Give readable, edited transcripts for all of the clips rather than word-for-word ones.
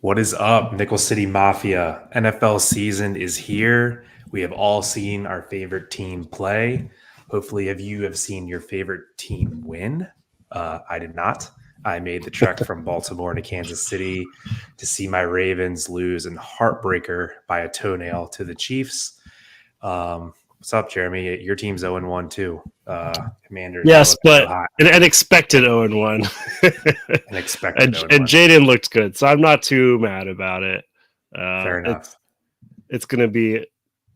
What is up, Nickel City Mafia? NFL season is here. We have all seen our favorite team play. Hopefully, you have seen your favorite team win. I did not. I made the trek from Baltimore to Kansas City to see my Ravens lose in heartbreaker by a toenail to the Chiefs. What's up, Jeremy? Your team's 0-1 too. Commanders not Yes, looking so but hot. an expected 0-1. An expected and 0-1. Jaden looked good, so I'm not too mad about it. Fair enough. It's going to be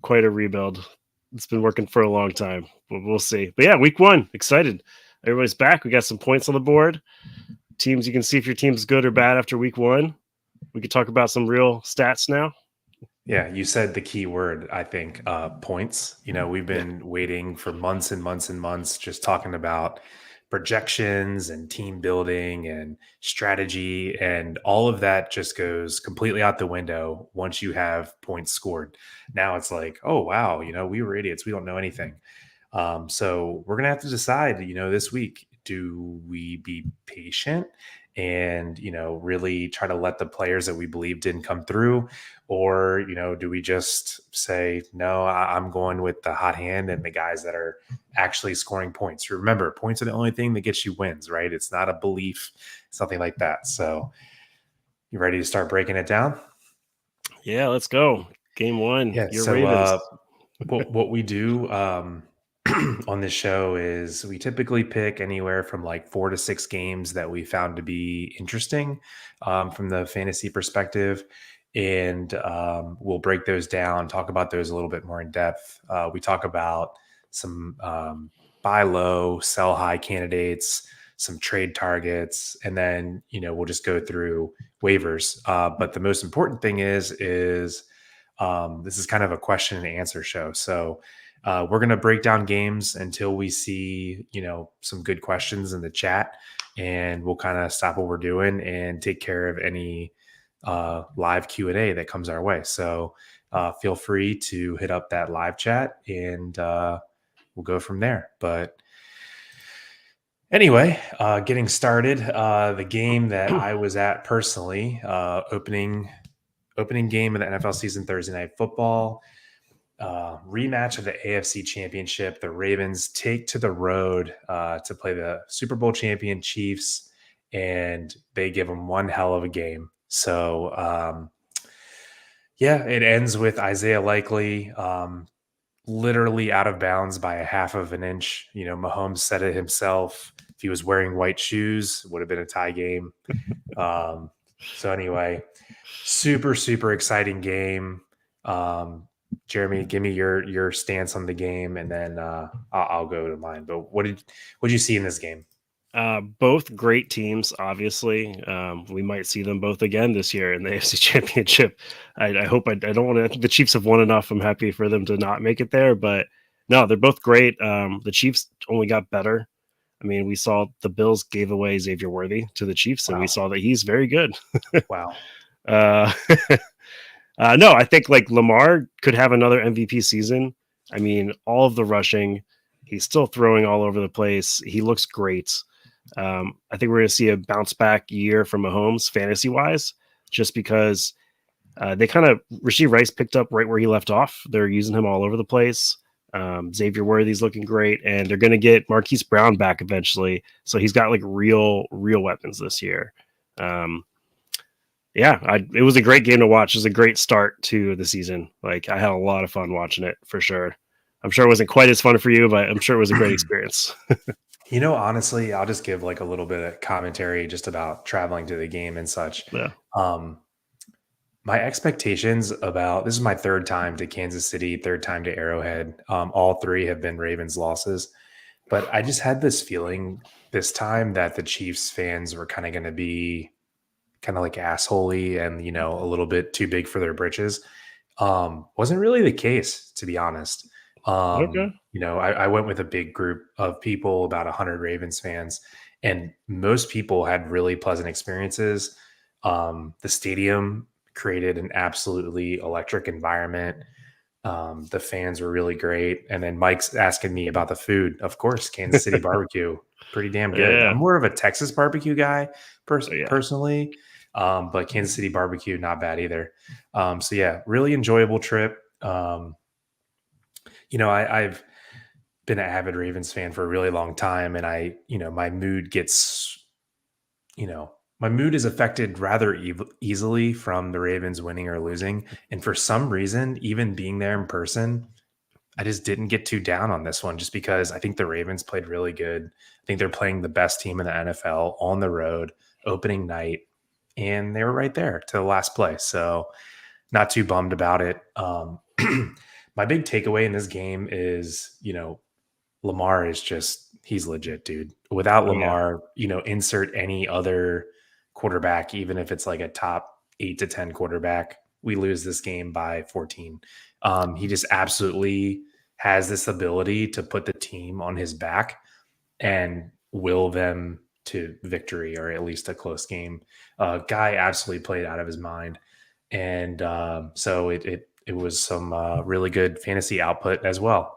quite a rebuild. It's been working for a long time, but we'll see. But yeah, week 1, excited. Everybody's back. We got some points on the board. Teams, you can see if your team's good or bad after week 1. We could talk about some real stats now. Yeah, you said the key word, I think, points. We've Yeah. been waiting for months and months and months just talking about projections and team building and strategy, and all of that just goes completely out the window once you have points scored. Now it's like, oh, wow, we were idiots. We don't know anything. So we're going to have to decide, this week, do we be patient and, really try to let the players that we believe didn't come through? Or, do we just say, no, I'm going with the hot hand and the guys that are actually scoring points? Remember, points are the only thing that gets you wins, right? It's not a belief, something like that. So you ready to start breaking it down? Yeah, let's go. Game 1, Yeah. your So Ravens. what we do on this show is we typically pick anywhere from like 4 to 6 games that we found to be interesting from the fantasy perspective. And we'll break those down, talk about those a little bit more in depth. We talk about some buy low, sell high candidates, some trade targets, and then, we'll just go through waivers. But the most important thing is this is kind of a question and answer show. So we're going to break down games until we see, some good questions in the chat, and we'll kind of stop what we're doing and take care of any live Q&A that comes our way. So feel free to hit up that live chat, and we'll go from there. But anyway, getting started, the game that I was at personally, opening game of the NFL season, Thursday Night Football, rematch of the AFC Championship. The Ravens take to the road to play the Super Bowl champion Chiefs, and they give them one hell of a game. So, yeah, it ends with Isaiah Likely literally out of bounds by a half of an inch. Mahomes said it himself. If he was wearing white shoes, it would have been a tie game. So anyway, super, super exciting game. Jeremy, give me your stance on the game, and then I'll go to mine. But what did you see in this game? Both great teams, obviously. We might see them both again this year in the AFC Championship. I hope I don't want to. I think the Chiefs have won enough. I'm happy for them to not make it there, but no, they're both great. The Chiefs only got better. I mean, we saw the Bills gave away Xavier Worthy to the Chiefs, and we Wow. saw that he's very good. Wow. Uh, no, I think like Lamar could have another MVP season. I mean, all of the rushing, he's still throwing all over the place. He looks great. I think we're going to see a bounce back year from Mahomes fantasy wise, just because they kind of Rashee Rice picked up right where he left off. They're using him all over the place. Xavier Worthy's looking great, and they're going to get Marquise Brown back eventually. So he's got like real weapons this year. It was a great game to watch. It was a great start to the season. Like I had a lot of fun watching it for sure. I'm sure it wasn't quite as fun for you, but I'm sure it was a great experience. Honestly, I'll just give like a little bit of commentary just about traveling to the game and such. Yeah. My expectations about this is my third time to Kansas City, third time to Arrowhead. All three have been Ravens losses, but I just had this feeling this time that the Chiefs fans were kind of going to be kind of like assholey and, a little bit too big for their britches. Wasn't really the case, to be honest. Okay. I went with a big group of people, about 100 Ravens fans, and most people had really pleasant experiences. The stadium created an absolutely electric environment. The fans were really great. And then Mike's asking me about the food. Of course, Kansas City barbecue, pretty damn good. Yeah. I'm more of a Texas barbecue guy Yeah. personally. But Kansas City barbecue, not bad either. So yeah, really enjoyable trip. I've been an avid Ravens fan for a really long time, and my mood gets, my mood is affected rather easily from the Ravens winning or losing. And for some reason, even being there in person, I just didn't get too down on this one just because I think the Ravens played really good. I think they're playing the best team in the NFL on the road, opening night, and they were right there to the last play. So not too bummed about it. My big takeaway in this game is, Lamar is just, he's legit, dude. Without Oh yeah. Lamar, insert any other quarterback, even if it's like a top 8 to 10 quarterback, we lose this game by 14. He just absolutely has this ability to put the team on his back and will them to victory or at least a close game. Guy absolutely played out of his mind. And so it was some really good fantasy output as well.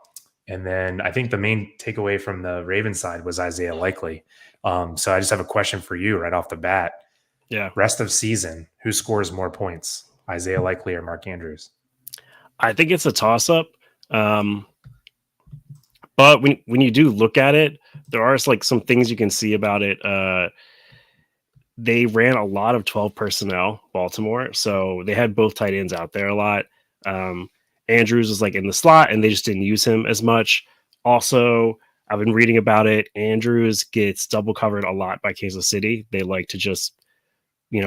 And then I think the main takeaway from the Ravens side was Isaiah Likely. So I just have a question for you right off the bat. Yeah. Rest of season, who scores more points, Isaiah Likely or Mark Andrews? I think it's a toss up. Um, but when you do look at it, there are like some things you can see about it. They ran a lot of 12 personnel, Baltimore. So they had both tight ends out there a lot. Um, Andrews was like in the slot and they just didn't use him as much. Also, I've been reading about it. Andrews gets double covered a lot by Kansas City. They like to just,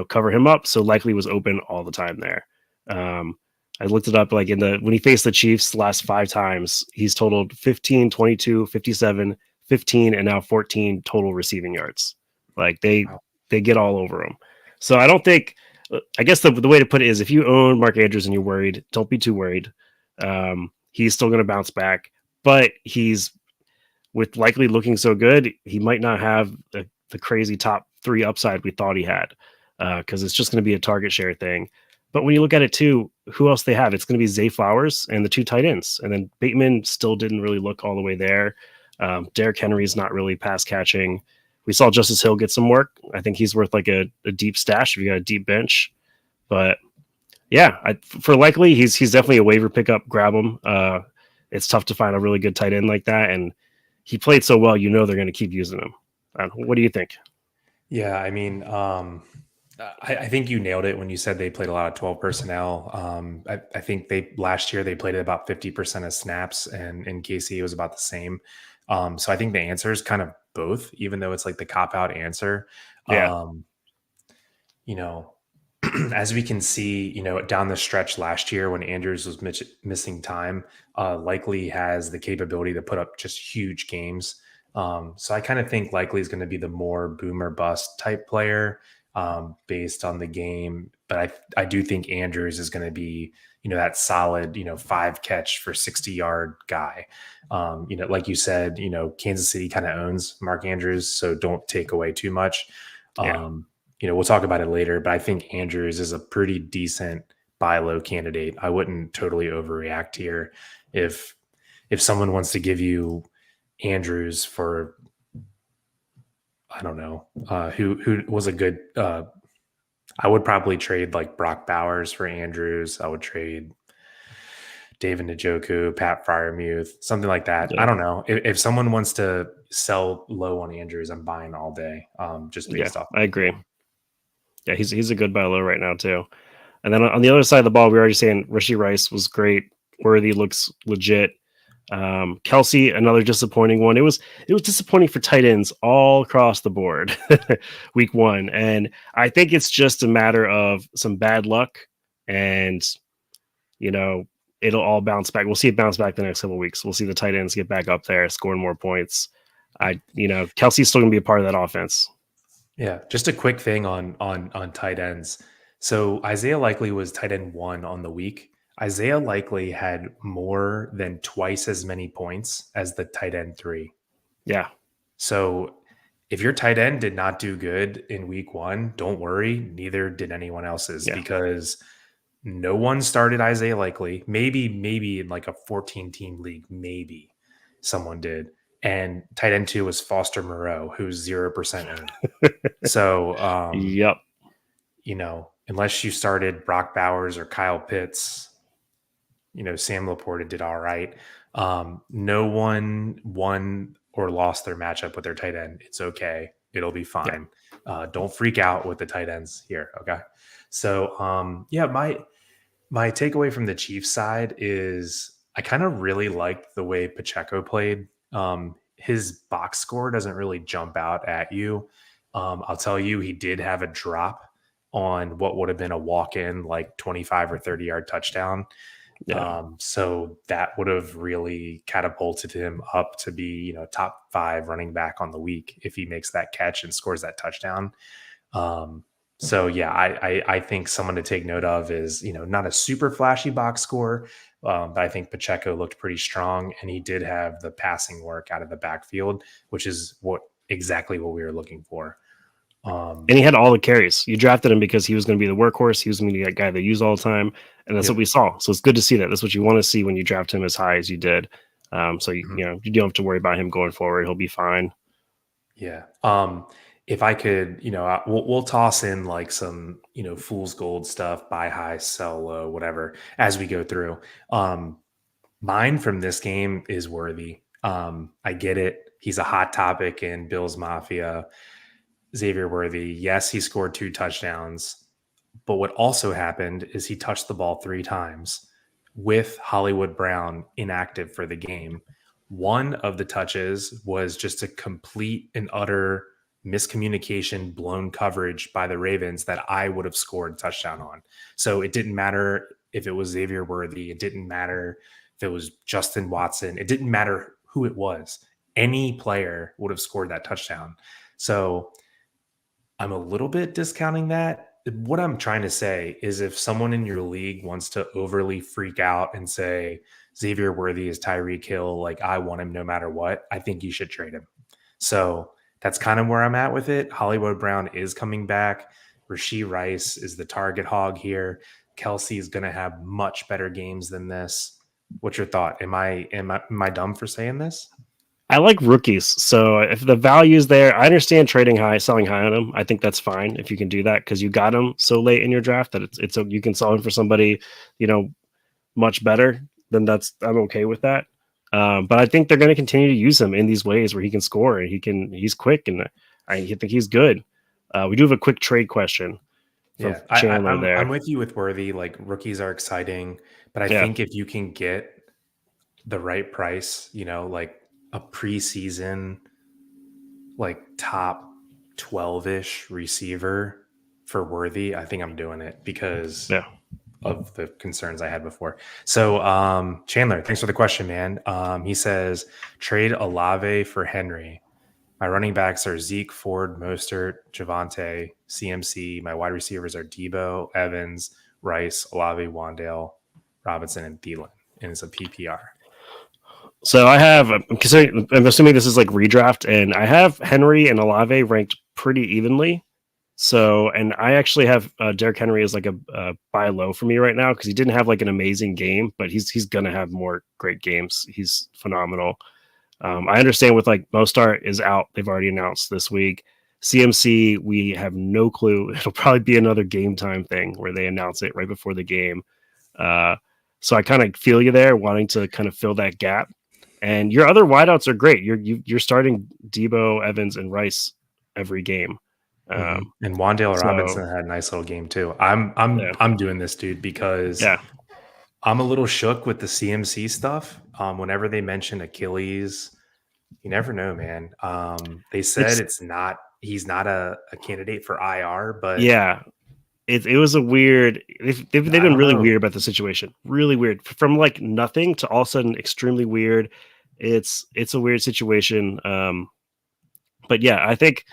cover him up. So Likely was open all the time there. I looked it up like when he faced the Chiefs last 5 times, he's totaled 15, 22, 57, 15, and now 14 total receiving yards. Like they get all over him. So I don't think. I guess the way to put it is, if you own Mark Andrews and you're worried, don't be too worried. He's still going to bounce back, but he's with Likely looking so good, he might not have the crazy top 3 upside we thought he had because it's just going to be a target share thing. But when you look at it too, who else they have? It's going to be Zay Flowers and the 2 tight ends, and then Bateman still didn't really look all the way there. Derrick Henry's not really pass catching. We saw Justice Hill get some work. I think he's worth like a deep stash if you got a deep bench. But yeah, for Likely, he's definitely a waiver pickup. Grab him. It's tough to find a really good tight end like that, and he played so well. They're going to keep using him. What do you think? Yeah, I mean, I think you nailed it when you said they played a lot of 12 personnel. I think last year they played at about 50% of snaps, and in KC it was about the same. So I think the answer is kind of both, even though it's like the cop out answer. Yeah, You know, as we can see, down the stretch last year when Andrews was missing time, Likely has the capability to put up just huge games. So I kind of think Likely is going to be the more boomer bust type player based on the game. But I do think Andrews is going to be, that solid, 5 catch for 60-yard guy. Like you said, Kansas City kind of owns Mark Andrews, so don't take away too much. yeah, We'll talk about it later, but I think Andrews is a pretty decent buy low candidate. I wouldn't totally overreact here. If someone wants to give you Andrews for, I don't know, who was a good, I would probably trade like Brock Bowers for Andrews. I would trade David Njoku, Pat Fryermuth, something like that. yeah, I don't know. If someone wants to sell low on Andrews, I'm buying all day, just yeah. based off. I agree. Yeah, he's a good buy low right now too. And then on the other side of the ball, we were already saying Rashee Rice was great. Worthy looks legit. Kelsey, another disappointing one. It was disappointing for tight ends all across the board week 1. And I think it's just a matter of some bad luck and it'll all bounce back. We'll see it bounce back the next couple of weeks. We'll see the tight ends get back up there, scoring more points. Kelsey's still gonna be a part of that offense. Yeah, just a quick thing on tight ends. So Isaiah Likely was tight end 1 on the week. Isaiah Likely had more than twice as many points as the tight end 3. Yeah. So if your tight end did not do good in week 1, don't worry, neither did anyone else's because no one started Isaiah Likely. Maybe in like a 14-team league, maybe someone did. And tight end 2 was Foster Moreau, who's 0% owned. So, Yep. unless you started Brock Bowers or Kyle Pitts, Sam Laporta did all right. No one won or lost their matchup with their tight end. It's okay. It'll be Yeah. fine. Don't freak out with the tight ends here. Okay. So, yeah, my takeaway from the Chiefs side is I kind of really liked the way Pacheco played. His box score doesn't really jump out at you. I'll tell you, he did have a drop on what would have been a walk in, like 25 or 30-yard touchdown. Yeah. So that would have really catapulted him up to be, top 5 running back on the week if he makes that catch and scores that touchdown. So yeah, I think someone to take note of is, not a super flashy box score, but I think Pacheco looked pretty strong, and he did have the passing work out of the backfield, which is exactly what we were looking for. And he had all the carries. You drafted him because he was going to be the workhorse. He was going to be that guy they use all the time. And that's Yep. what we saw. So it's good to see that. That's what you want to see when you draft him as high as you did. So, Mhm. you don't have to worry about him going forward. He'll be fine. Yeah. If I could, we'll toss in like some, fool's gold stuff, buy high, sell low, whatever, as we go through. Mine from this game is Worthy. I get it. He's a hot topic in Bills Mafia. Xavier Worthy, yes, he scored 2 touchdowns, but what also happened is he touched the ball 3 times with Hollywood Brown inactive for the game. One of the touches was just a complete and utter miscommunication, blown coverage by the Ravens that I would have scored a touchdown on. So it didn't matter if it was Xavier Worthy. It didn't matter if it was Justin Watson. It didn't matter who it was. Any player would have scored that touchdown. So I'm a little bit discounting that. What I'm trying to say is if someone in your league wants to overly freak out and say Xavier Worthy is Tyreek Hill, like I want him no matter what, I think you should trade him. So that's kind of where I'm at with it. Hollywood Brown is coming back. Rashee Rice is the target hog here. Kelsey is going to have much better games than this. What's your thought? Am I dumb for saying this? I like rookies. So if the value is there, I understand trading high, selling high on them. I think that's fine if you can do that because you got them so late in your draft that you can sell them for somebody, much better. Then I'm okay with that. But I think they're going to continue to use him in these ways where he can score and he's quick and I think he's good. We do have a quick trade question from Yeah, Chandler I'm there. with you with Worthy. Like rookies are exciting, but I Yeah. think if you can get the right price, like a preseason, like top 12-ish receiver for Worthy, I think I'm doing it because Yeah. of the concerns I had before. So, Chandler, thanks for the question, man. He says trade Olave for Henry. My running backs are Zeke, Ford, Mostert, Javante, CMC. My wide receivers are Debo, Evans, Rice, Olave, Wandale, Robinson, and Thielen. And it's a PPR. So I'm assuming this is like redraft, and I have Henry and Olave ranked pretty evenly. So, and I actually have Derrick Henry as like a buy low for me right now because he didn't have like an amazing game, but he's gonna have more great games. He's phenomenal. I understand with like Mostart is out; they've already announced this week. CMC, we have no clue. It'll probably be another game time thing where they announce it right before the game. Uh, so I kind of feel you there, wanting to kind of fill that gap. And your other wideouts are great. You're starting Debo, Evans, and Rice every game. And Wandale So Robinson had a nice little game too. I'm I'm yeah, I'm doing this, dude, because yeah. I'm a little shook with the CMC stuff. Whenever they mention Achilles, you never know, man. They said It's he's not a candidate for IR, but yeah. It was a weird. They've I been don't really know. weird about the situation. Really weird. From like nothing to all of a sudden extremely weird. It's a weird situation. But yeah, I think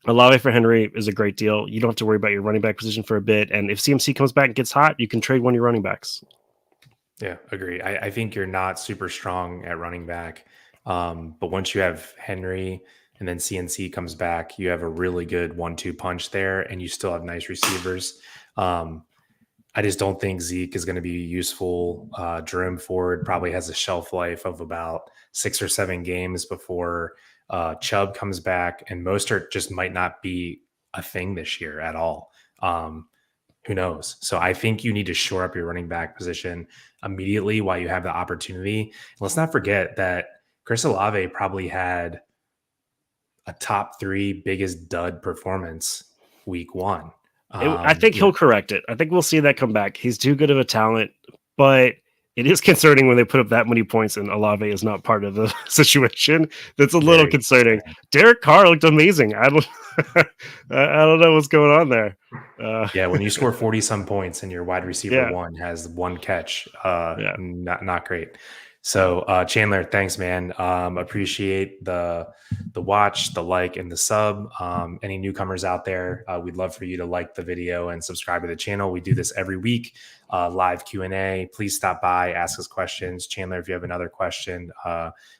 Olave for Henry is a great deal. You don't have to worry about your running back position for a bit. And if CMC comes back and gets hot, you can trade one of your running backs. Yeah, agree. I think you're not super strong at running back. But once you have Henry and then CNC comes back, you have a really good 1-2 punch there, and you still have nice receivers. Um, I just don't think Zeke is going to be useful. Jerome Ford probably has a shelf life of about 6 or 7 games before Chubb comes back, and Mostert just might not be a thing this year at all. Who knows? So I think you need to shore up your running back position immediately while you have the opportunity. And let's not forget that Chris Olave probably had a top 3 biggest dud performance week 1. I think You know, he'll correct it. I think we'll see that come back. He's too good of a talent, but it is concerning when they put up that many points and Olave is not part of the situation. That's a little very concerning. concerning. Derek Carr looked amazing. I don't, I don't know what's going on there. Yeah, when you score 40 some points and your wide receiver Yeah, one has 1 catch, yeah, not great. So Chandler, thanks, man. Appreciate the watch, the like, and the sub. Any newcomers out there, we'd love for you to like the video and subscribe to the channel. We do this every week, live Q&A. Please stop by, ask us questions. Chandler, if you have another question,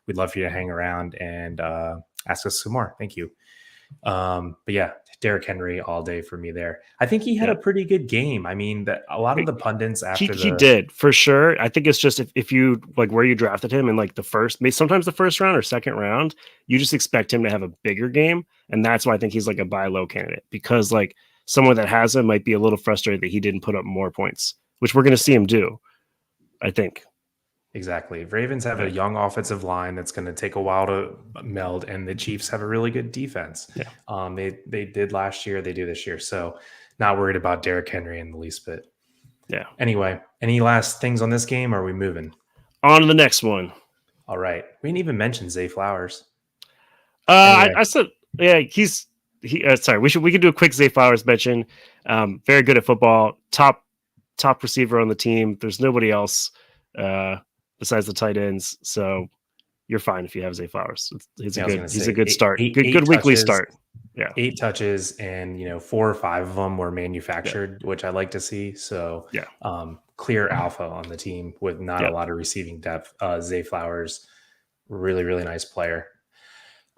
we'd love for you to hang around and ask us some more. Thank you. But yeah, Derrick Henry all day for me there. I think he had yeah. a pretty good game. I mean, a lot of the pundits after He the did for sure. I think it's just if you like where you drafted him in like the first, sometimes the first round or second round, you just expect him to have a bigger game, and that's why I think he's like a buy low candidate because like someone that has him might be a little frustrated that he didn't put up more points, which we're going to see him do. I think. exactly, Ravens have Yeah. a young offensive line that's going to take a while to meld, and the Chiefs have a really good defense. Yeah. They did last year, they do this year, so not worried about Derrick Henry in the least bit. Yeah. Anyway, any last things on this game? Or are we moving On to the next one. All right, we didn't even mention Zay Flowers. I, Anyway, I said, yeah, he. Sorry, we could do a quick Zay Flowers mention. Very good at football. Top receiver on the team. There's nobody else besides the tight ends, so you're fine if you have Zay Flowers. yeah, I was going to He's a say good start. eight Good weekly touches. start. Yeah. 8 touches, and 4 or 5 of them were Yeah. manufactured, which I like to see. So Yeah. clear alpha on the team with not a lot of receiving depth. Zay Flowers, really, really nice player.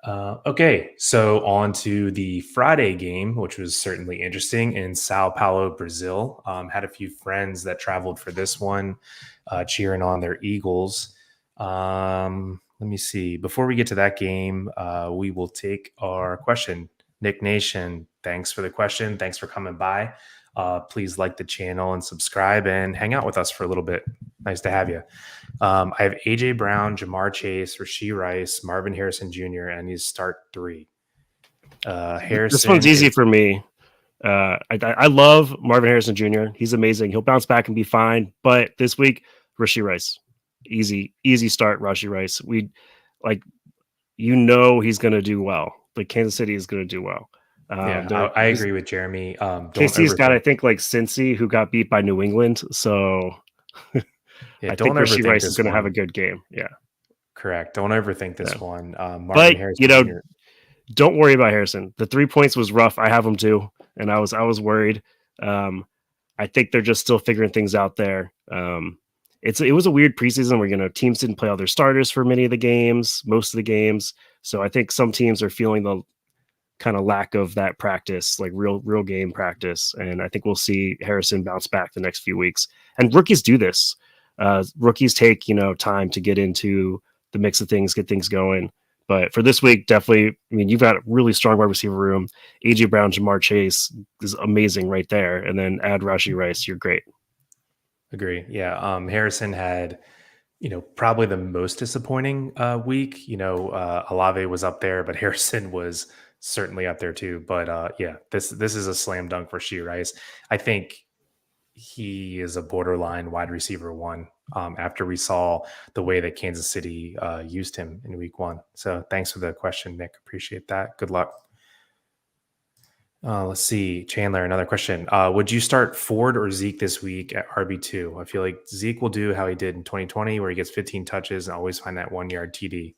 Okay, so on to the Friday game, which was certainly interesting in Sao Paulo, Brazil. Had a few friends that traveled for this one, cheering on their Eagles. Let me see. Before we get to that game, we will take our question. Nick Nation, thanks for the question. Thanks for coming by. Please like the channel and subscribe and hang out with us for a little bit. Nice to have you. I have AJ Brown, Jamar Chase, Rashee Rice, Marvin Harrison Jr., and he's start 3. Harrison. This one's easy for me. I love Marvin Harrison Jr. He's amazing. He'll bounce back and be fine. But this week, Rashee Rice, easy start. Rashee Rice. He's going to do well. Like Kansas City is going to do well. I agree with Jeremy. KC's got, I think, like Cincy, who got beat by New England. So yeah, I think Rashee Rice is going to have a good game. Yeah, correct. Don't overthink this one. Marvin Harrison Jr. Don't worry about Harrison. The 3 points was rough. I have him too, and I was worried. I think they're just still figuring things out there. It was a weird preseason where teams didn't play all their starters for most of the games. So I think some teams are feeling the kind of lack of that practice, like real game practice. And I think we'll see Harrison bounce back the next few weeks. And rookies do this. Rookies take, time to get into the mix of things, get things going. But for this week, definitely, you've got a really strong wide receiver room. AJ Brown, Jamar Chase is amazing right there. And then add Rashee Rice, you're great. Agree. Yeah. Harrison had, probably the most disappointing week. Olave was up there, but Harrison was certainly up there too. But this is a slam dunk for Rashee Rice. I think he is a borderline wide receiver 1 after we saw the way that Kansas City used him in week 1. So thanks for the question, Nick. Appreciate that. Good luck. Let's see. Chandler, another question. Would you start Ford or Zeke this week at RB2? I feel like Zeke will do how he did in 2020, where he gets 15 touches and always find that 1-yard TD.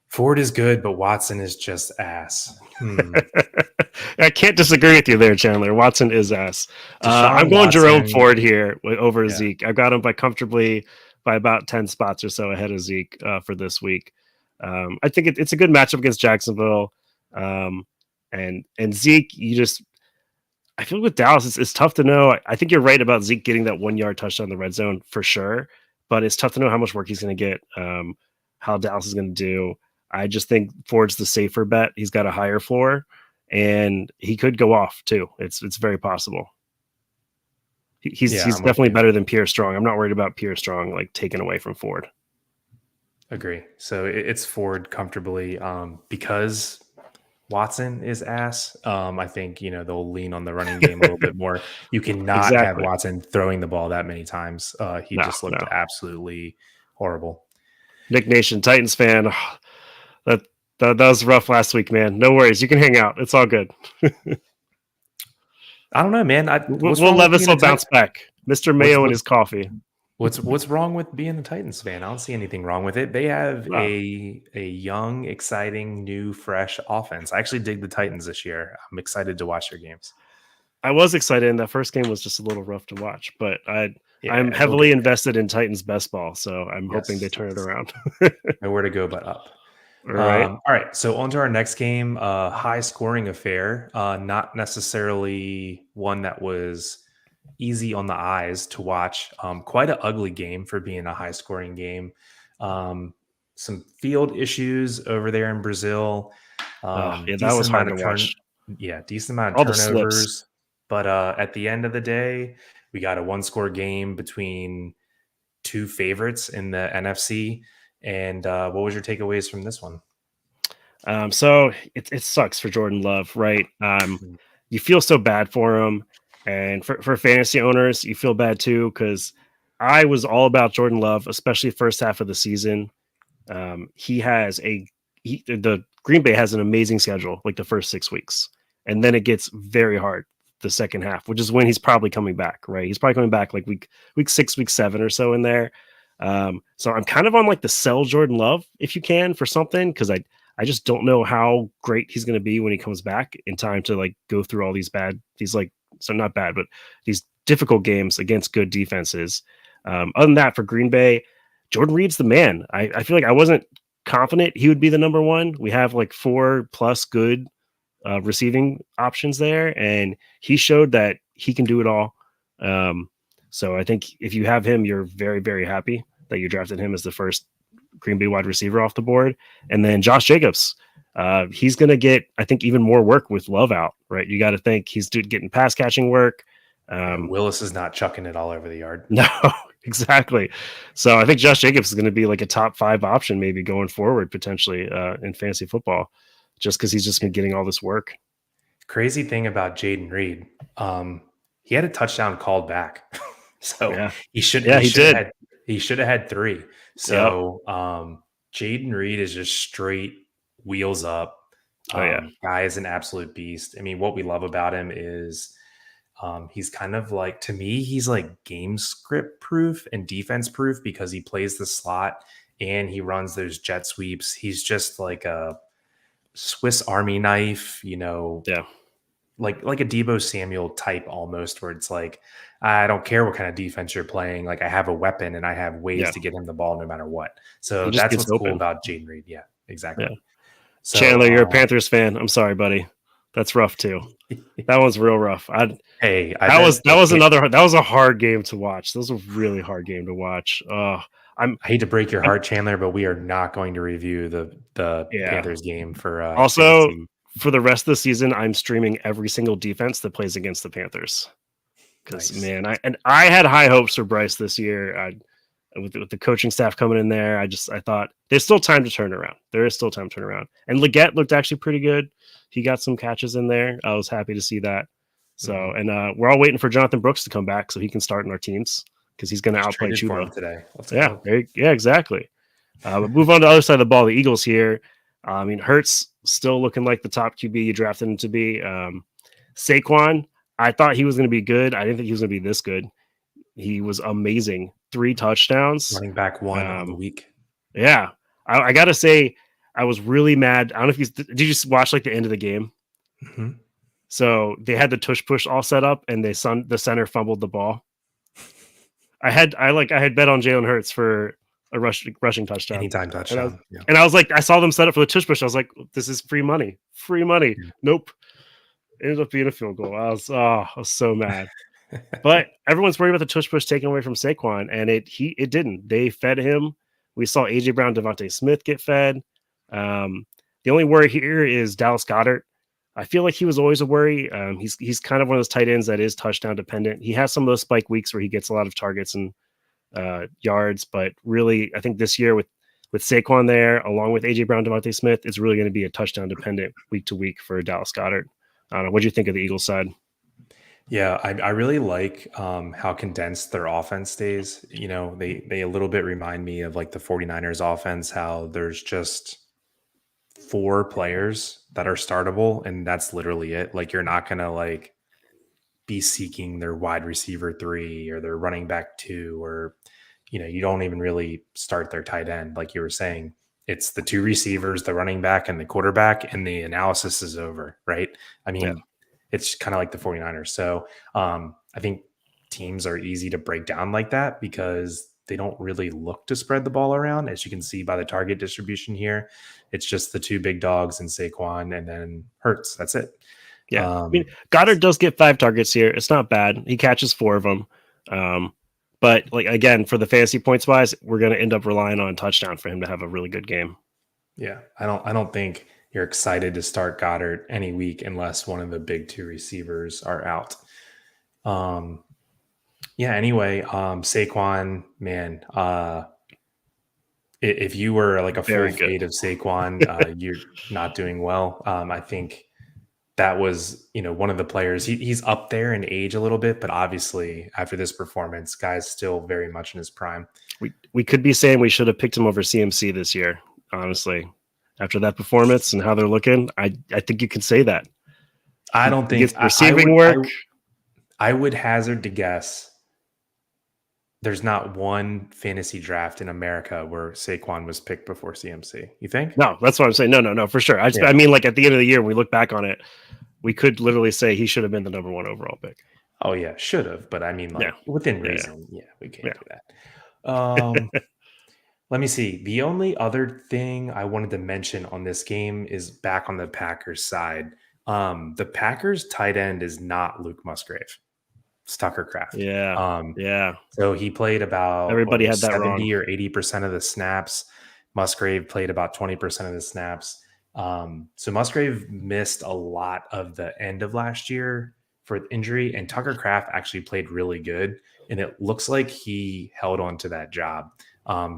Ford is good, but Watson is just ass. I can't disagree with you there, Chandler. Watson is ass. I'm going Jerome Ford here over Zeke. I've got him comfortably by about 10 spots or so ahead of Zeke for this week. I think it's a good matchup against Jacksonville. And Zeke, I feel with Dallas, it's tough to know. I think you're right about Zeke getting that 1-yard touchdown in the red zone for sure, but it's tough to know how much work he's going to get, how Dallas is going to do. I just think Ford's the safer bet. He's got a higher floor, and he could go off too. It's very possible. Yeah, He's I'm with definitely you. better than Pierre Strong. I'm not worried about Pierre Strong like taken away from Ford. Agree. So it's Ford comfortably because Watson is ass. I think they'll lean on the running game a little bit more. You cannot have Exactly. Watson throwing the ball that many times. He No, just no. looked absolutely horrible. Nick Nation, Titans fan. That, that was rough last week, man. No worries. You can hang out. It's all good. I don't know, man. What's We'll wrong with Levis being a will bounce tight? back. Mr. What's Mayo and his what's coffee. what's wrong with being a Titans fan? I don't see anything wrong with it. They have Wow. a young, exciting, new, fresh offense. I actually dig the Titans this year. I'm excited to watch their games. I was excited, and that first game was just a little rough to watch, but I'm Yeah, they'll heavily get there. invested in Titans best ball, so I'm hoping they Yes, turn it yes. around. Nowhere to go but up. All right. All right, so on to our next game, high scoring affair. Not necessarily one that was easy on the eyes to watch. Quite an ugly game for being a high scoring game. Some field issues over there in Brazil. Yeah, that was Decent hard amount to of watch. yeah, decent amount of All the slips. turnovers. But at the end of the day, we got a one score game between two favorites in the NFC. And what was your takeaways from this one? So it sucks for Jordan Love, right? You feel so bad for him, and for fantasy owners, you feel bad too because I was all about Jordan Love, especially first half of the season. He has the Green Bay has an amazing schedule, like the first 6 weeks, and then it gets very hard the second half, which is when he's probably coming back. Right, he's probably coming back like week 6, week 7 or so in there. So I'm kind of on like the sell Jordan Love if you can for something because I just don't know how great he's going to be when he comes back in time to like go through all these like so not bad, but these difficult games against good defenses. Other than that, for Green Bay, Jordan Reed's the man. I feel like I wasn't confident he would be the number one. We have like 4+ good receiving options there, and he showed that he can do it all. So I think if you have him, you're very, very happy that you drafted him as the first Green Bay wide receiver off the board. And then Josh Jacobs, he's going to get, I think, even more work with Love out, right? You got to think he's getting pass catching work. Yeah, Willis is not chucking it all over the yard. No, exactly. So I think Josh Jacobs is going to be like a top 5 option maybe going forward potentially in fantasy football, just because he's just been getting all this work. Crazy thing about Jaden Reed, he had a touchdown called back, so Yeah, he should yeah, he he should have did. had he should have had 3. Yep. So Jaden Reed is just straight wheels up. Oh yeah. Guy is an absolute beast. I mean, what we love about him is he's kind of like, to me, he's like game script proof and defense proof because he plays the slot and he runs those jet sweeps. He's just like a Swiss Army knife, Yeah. like a Debo Samuel type almost, where it's like, I don't care what kind of defense you're playing. Like, I have a weapon and I have ways Yeah. to get him the ball no matter what. He So just that's gets what's cool open. about Jaden Reed. Yeah, Yeah. exactly. So, Chandler, you're a Panthers fan. I'm sorry, buddy. That's rough too. That one's real rough. hey, I That bet that was a hard game to watch. That was a really hard game to watch. I hate to break your I'm heart, Chandler, but we are not going to review the yeah. Panthers game for Also, fantasy. for the rest of the season, I'm streaming every single defense that plays against the Panthers. Because Nice. man, I had high hopes for Bryce this year. With the coaching staff coming in there, I thought there's still time to turn around. There is still time to turn around. And Leggett looked actually pretty good. He got some catches in there. I was happy to see that. So, Mhm. and we're all waiting for Jonathan Brooks to come back so he can start in our teams because he's going to Just outplay traded for Chuba. him today. Let's Yeah, go. yeah, exactly. But move on to the other side of the ball. The Eagles here. I mean, Hurts still looking like the top QB you drafted him to be. Saquon, I thought he was going to be good. I didn't think he was going to be this good. He was amazing. 3 touchdowns. Running back 1 on the week. Yeah, I gotta say, I was really mad. I don't know if did you just watch like the end of the game? Mhm. So they had the tush push all set up, and the center fumbled the ball. I had bet on Jalen Hurts for a rushing touchdown, Anytime and touchdown. Yeah. I was like, I saw them set up for the tush push. I was like, this is free money, free money. Yeah. Nope, it ended up being a field goal. I was so mad. But everyone's worried about the tush push taken away from Saquon, and it didn't. They fed him. We saw AJ Brown, Devontae Smith get fed. The only worry here is Dallas Goddard. I feel like he was always a worry. He's kind of one of those tight ends that is touchdown dependent. He has some of those spike weeks where he gets a lot of targets and yards, but really, I think this year with Saquon there, along with AJ Brown, Devontae Smith, it's really going to be a touchdown dependent week to week for Dallas Goedert. I don't know. What do you think of the Eagles side? Yeah, I really like how condensed their offense stays. They a little bit remind me of like the 49ers offense, how there's just four players that are startable, and that's literally it. Like you're not gonna like be seeking their wide receiver three or their running back two, or you don't even really start their tight end, like you were saying. It's the two receivers, the running back, and the quarterback, and the analysis is over, right? I Yeah, mean, it's kind of like the 49ers. So I think teams are easy to break down like that because they don't really look to spread the ball around. As you can see by the target distribution here, it's just the two big dogs and Saquon and then Hurts. That's it. yeah. I mean, Um, Goddard does get 5 targets here. It's not bad. He catches 4 of them. But like again, for the fantasy points wise, we're going to end up relying on a touchdown for him to have a really good game. yeah, I don't think you're excited to start Goddard any week unless one of the big two receivers are out. Um, yeah, anyway, Saquon, man, if you were like a full Very good. fade of Saquon, you're not doing well. I think that was, one of the players. He's up there in age a little bit, but obviously after this performance, guy's still very much in his prime. We could be saying we should have picked him over CMC this year. Honestly, after that performance and how they're looking, I think you can say that. I don't He think gets I receiving would. work. I would hazard to guess there's not one fantasy draft in America where Saquon was picked before CMC. You think? No, that's what I'm saying. No, for sure. Yeah. I mean, like at the end of the year, when we look back on it, we could literally say he should have been the number 1 overall pick. Oh yeah, should have, but I mean, Yeah, like within yeah, reason. Yeah, we can't yeah. do that. Let me see. The only other thing I wanted to mention on this game is back on the Packers side. The Packers tight end is not Luke Musgrave. It's Tucker Craft. Yeah, yeah. So he played about Everybody had that 70 wrong. or 80% of the snaps. Musgrave played about 20% of the snaps. So Musgrave missed a lot of the end of last year for injury, and Tucker Craft actually played really good. And it looks like he held on to that job,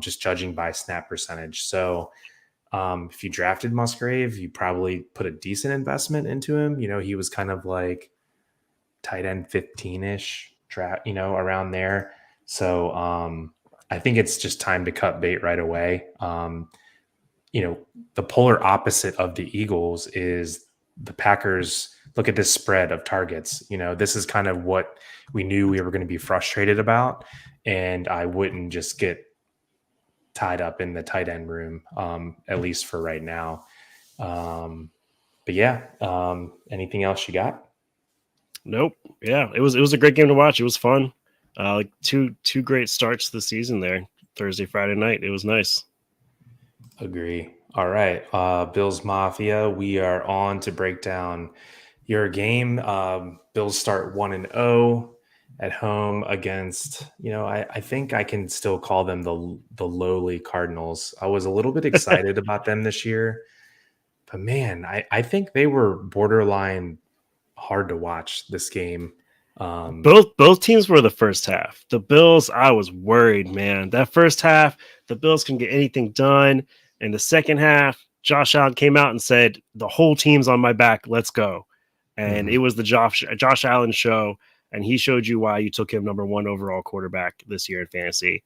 just judging by snap percentage. So if you drafted Musgrave, you probably put a decent investment into him. He was kind of like tight end 15-ish draft, around there. So I think it's just time to cut bait right away. The polar opposite of the Eagles is the Packers. Look at this spread of targets. This is kind of what we knew we were going to be frustrated about. And I wouldn't just get tied up in the tight end room, at least for right now. But yeah, anything else you got? Nope. Yeah, it was a great game to watch. It was fun. Like two great starts to the season there. Thursday, Friday night. It was nice. Agree. All right. Bills Mafia, we are on to break down your game. Bills start 1-0 at home against, I think I can still call them the lowly Cardinals. I was a little bit excited about them this year, but man, I think they were borderline hard to watch this game. Both teams were the first half. The Bills, I was worried, man. That first half, the Bills couldn't get anything done. In the second half, Josh Allen came out and said, "The whole team's on my back. Let's go." And it was the Josh Allen show, and he showed you why you took him number 1 overall quarterback this year in fantasy.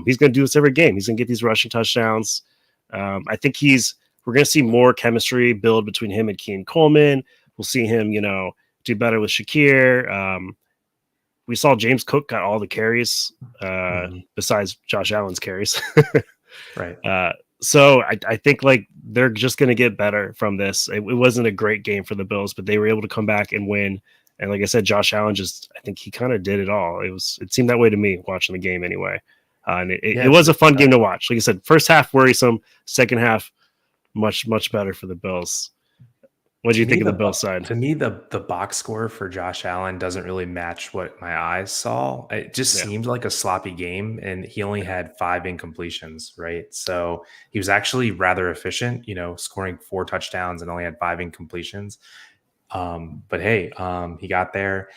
He's going to do this every game. He's going to get these rushing touchdowns. I think we're going to see more chemistry build between him and Keenan Coleman. We'll see him, do better with Shakir. We saw James Cook got all the carries besides Josh Allen's carries. Right. So I think like they're just going to get better from this. It wasn't a great game for the Bills, but they were able to come back and win. And like I said, Josh Allen I think he kind of did it all. It seemed that way to me watching the game anyway. And it was a fun game to watch. Like I said, first half worrisome, second half much better for the Bills. What do you think of the Bills side? To me, the box score for Josh Allen doesn't really match what my eyes saw. It just seemed like a sloppy game, and he only had 5 incompletions, right? So he was actually rather efficient, scoring 4 touchdowns and only had 5 incompletions. But hey, he got there.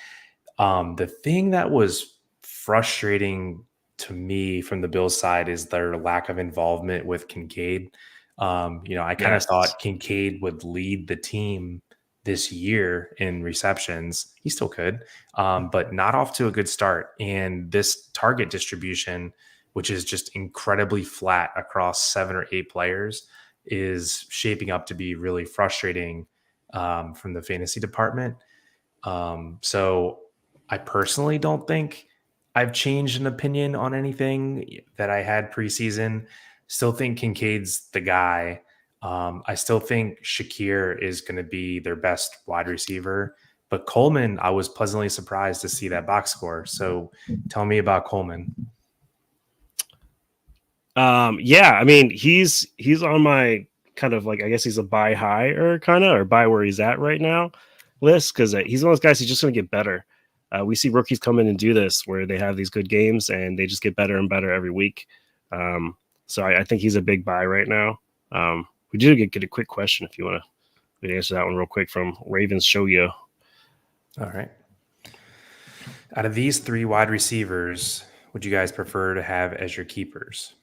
The thing that was frustrating to me from the Bills side is their lack of involvement with Kincaid. I kind of Yes. thought Kincaid would lead the team this year in receptions. He still could, but not off to a good start. And this target distribution, which is just incredibly flat across 7 or 8 players, is shaping up to be really frustrating from the fantasy department. So I personally don't think I've changed an opinion on anything that I had preseason. Still think Kincaid's the guy. I still think Shakir is going to be their best wide receiver. But Coleman, I was pleasantly surprised to see that box score. So tell me about Coleman. Yeah, I mean, he's on my kind of like, I guess he's a buy high or kind of, or buy where he's at right now list, because he's one of those guys who's just going to get better. We see rookies come in and do this where they have these good games and they just get better and better every week. So I think he's a big buy right now. We do get a quick question if you want to answer that one real quick from Ravens Show You. All right. Out of these 3 wide receivers, would you guys prefer to have as your keepers?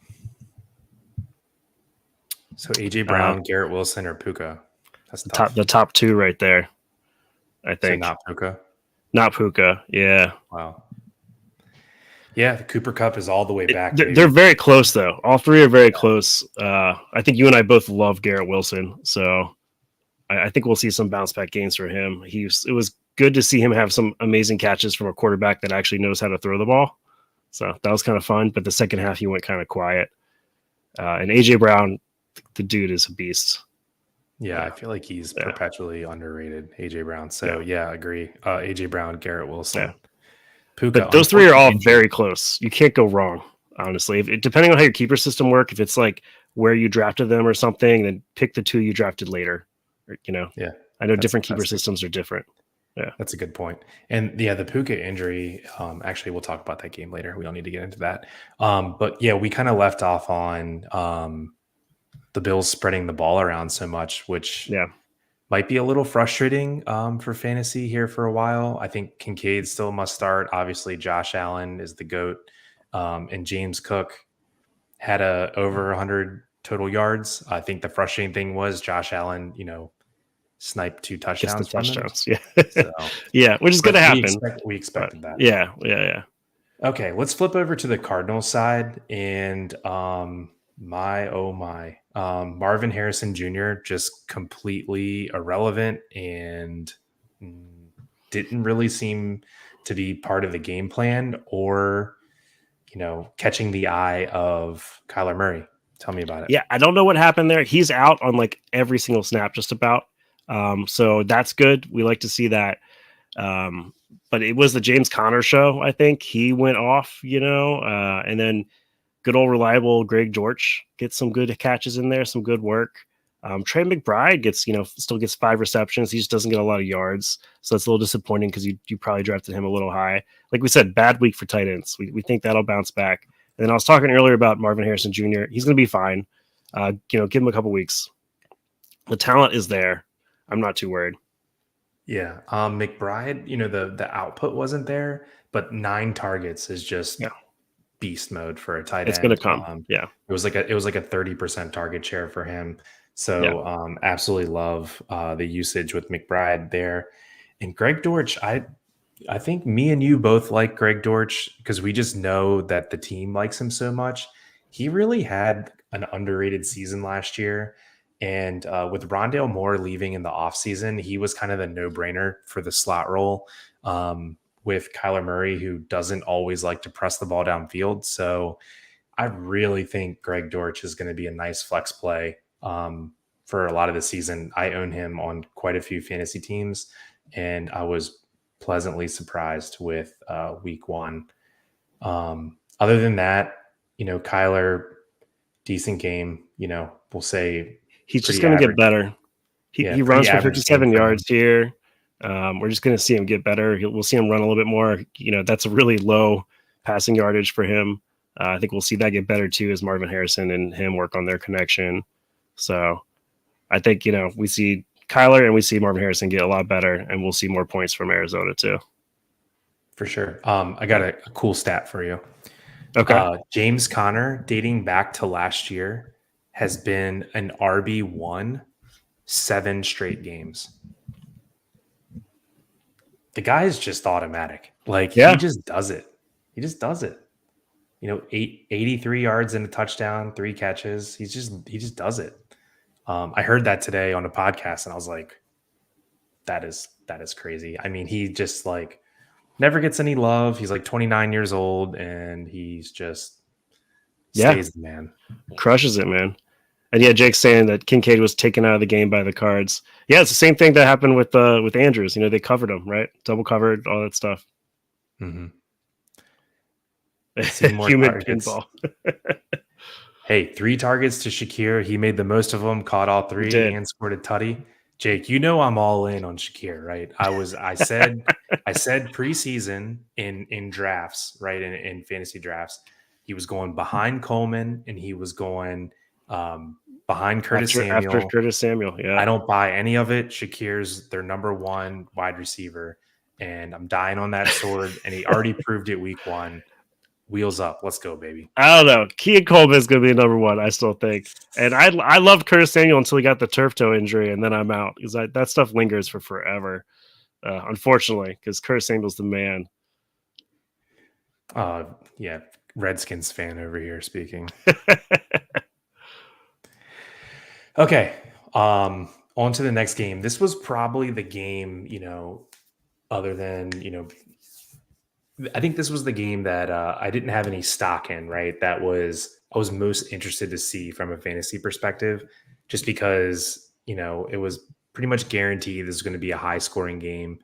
So AJ Brown, Garrett Wilson, or Puka? That's tough. The top 2 right there, I So think. not Puka. Not Puka. Yeah. Wow. Yeah, the Cooper Cup is all the way back. They're very close, though. All 3 are very close. I think you and I both love Garrett Wilson, so I think we'll see some bounce back gains for him. It was good to see him have some amazing catches from a quarterback that actually knows how to throw the ball. So that was kind of fun. But the second half, he went kind of quiet. And AJ Brown, the dude is a beast. Yeah, I feel like he's perpetually underrated, AJ Brown. So yeah, agree. AJ Brown, Garrett Wilson. Yeah. Puka, but those 3 are all very close. You can't go wrong, honestly. Depending on how your keeper system work, if it's like where you drafted them or something, then pick the 2 you drafted later. Yeah, I know different keeper systems are different. Yeah, that's a good point. And the Puka injury. Actually, we'll talk about that game later. We don't need to get into that. But yeah, we kind of left off on the Bills spreading the ball around so much, which might be a little frustrating for fantasy here for a while. I think Kincaid still must start. Obviously, Josh Allen is the GOAT. And James Cook had over 100 total yards. I think the frustrating thing was Josh Allen, sniped 2 touchdowns from touchdowns. him. Yeah. So, yeah, which is going to happen. We expected that. Yeah. Okay, let's flip over to the Cardinals side. And my. Marvin Harrison Jr. just completely irrelevant and didn't really seem to be part of the game plan or, catching the eye of Kyler Murray. Tell me about it. Yeah, I don't know what happened there. He's out on like every single snap, just about. So that's good. We like to see that. But it was the James Conner show. I think he went off, and then good old reliable Greg George gets some good catches in there, some good work. Trey McBride gets, still gets 5 receptions. He just doesn't get a lot of yards. So it's a little disappointing because you probably drafted him a little high. Like we said, bad week for tight ends. We think that'll bounce back. And then I was talking earlier about Marvin Harrison Jr. He's going to be fine. Give him a couple weeks. The talent is there. I'm not too worried. Yeah. McBride, the output wasn't there, but 9 targets is just beast mode for a tight end. It's going to come. It was like a 30% target share for him. So absolutely love the usage with McBride there. And Greg Dortch, I think me and you both like Greg Dortch because we just know that the team likes him so much. He really had an underrated season last year. And with Rondale Moore leaving in the offseason, he was kind of the no-brainer for the slot role with Kyler Murray, who doesn't always like to press the ball downfield. So I really think Greg Dortch is going to be a nice flex play for a lot of the season. I own him on quite a few fantasy teams, and I was pleasantly surprised with week 1. Other than that, Kyler, decent game, we'll say he's just going to get better. He runs for 57 yards here. We're just going to see him get better. We'll see him run a little bit more. That's a really low passing yardage for him. I think we'll see that get better too as Marvin Harrison and him work on their connection. So I think, we see Kyler and we see Marvin Harrison get a lot better, and we'll see more points from Arizona too. For sure. I got a cool stat for you. Okay. James Conner, dating back to last year, has been an RB1 7 straight games. The guy is just automatic. Like, he Yeah. just does it. He just does it. 83 yards and a touchdown, 3 catches. He just does it. I heard that today on a podcast, and I was like, that is crazy. I mean, he just like never gets any love. He's like 29 years old, and he's just stays the man. Crushes it, man. And yeah, Jake's saying that Kincaid was taken out of the game by the Cards. Yeah, it's the same thing that happened with Andrews. They covered him, right? Double covered, all that stuff. Mm-hmm. Human pinball. Hey, 3 targets to Shakir. He made the most of them, caught all 3, and scored a tutty. Jake, I'm all in on Shakir, right? I said preseason in drafts, right? In fantasy drafts, he was going behind Coleman and he was going behind Curtis Samuel. After Curtis Samuel, yeah. I don't buy any of it. Shakir's their number 1 wide receiver, and I'm dying on that sword, and he already proved it week 1. Wheels up. Let's go, baby. I don't know. Kean Coleman is going to be number 1, I still think. And I loved Curtis Samuel until he got the turf toe injury, and then I'm out because that stuff lingers for forever, unfortunately, because Curtis Samuel's the man. Yeah, Redskins fan over here speaking. Okay, on to the next game. This was probably the game, other than, I think this was the game that I didn't have any stock in, right? I was most interested to see from a fantasy perspective, just because, it was pretty much guaranteed this was going to be a high scoring game.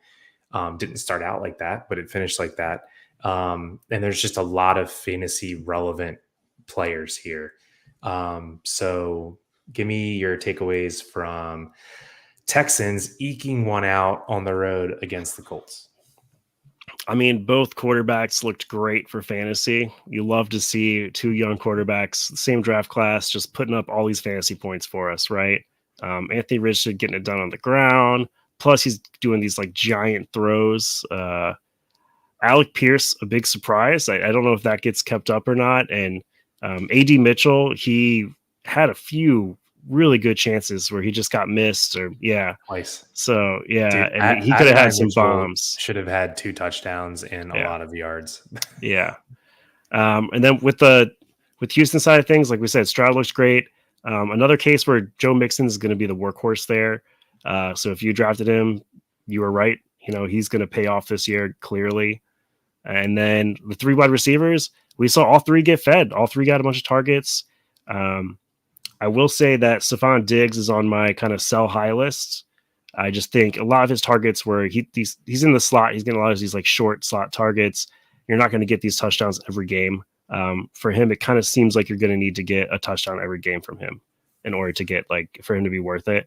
Didn't start out like that, but it finished like that. And there's just a lot of fantasy relevant players here. So give me your takeaways from Texans eking one out on the road against the Colts. I mean, both quarterbacks looked great for fantasy. You love to see 2 young quarterbacks, same draft class, just putting up all these fantasy points for us, right? Anthony Richardson getting it done on the ground. Plus, he's doing these like giant throws. Alec Pierce, a big surprise. I don't know if that gets kept up or not. And A.D. Mitchell, he had a few really good chances where he just got missed Twice. So yeah, dude, and he could have had some bombs. Should have had 2 touchdowns and a lot of yards. Yeah. And then with Houston side of things, like we said, Stroud looks great. Another case where Joe Mixon is going to be the workhorse there. So if you drafted him, you were right. He's going to pay off this year clearly. And then the 3 wide receivers, we saw all 3 get fed. All 3 got a bunch of targets. I will say that Stephon Diggs is on my kind of sell high list. I just think a lot of his targets were he's in the slot. He's getting a lot of these like short slot targets. You're not going to get these touchdowns every game. For him, it kind of seems like you're going to need to get a touchdown every game from him in order to get for him to be worth it.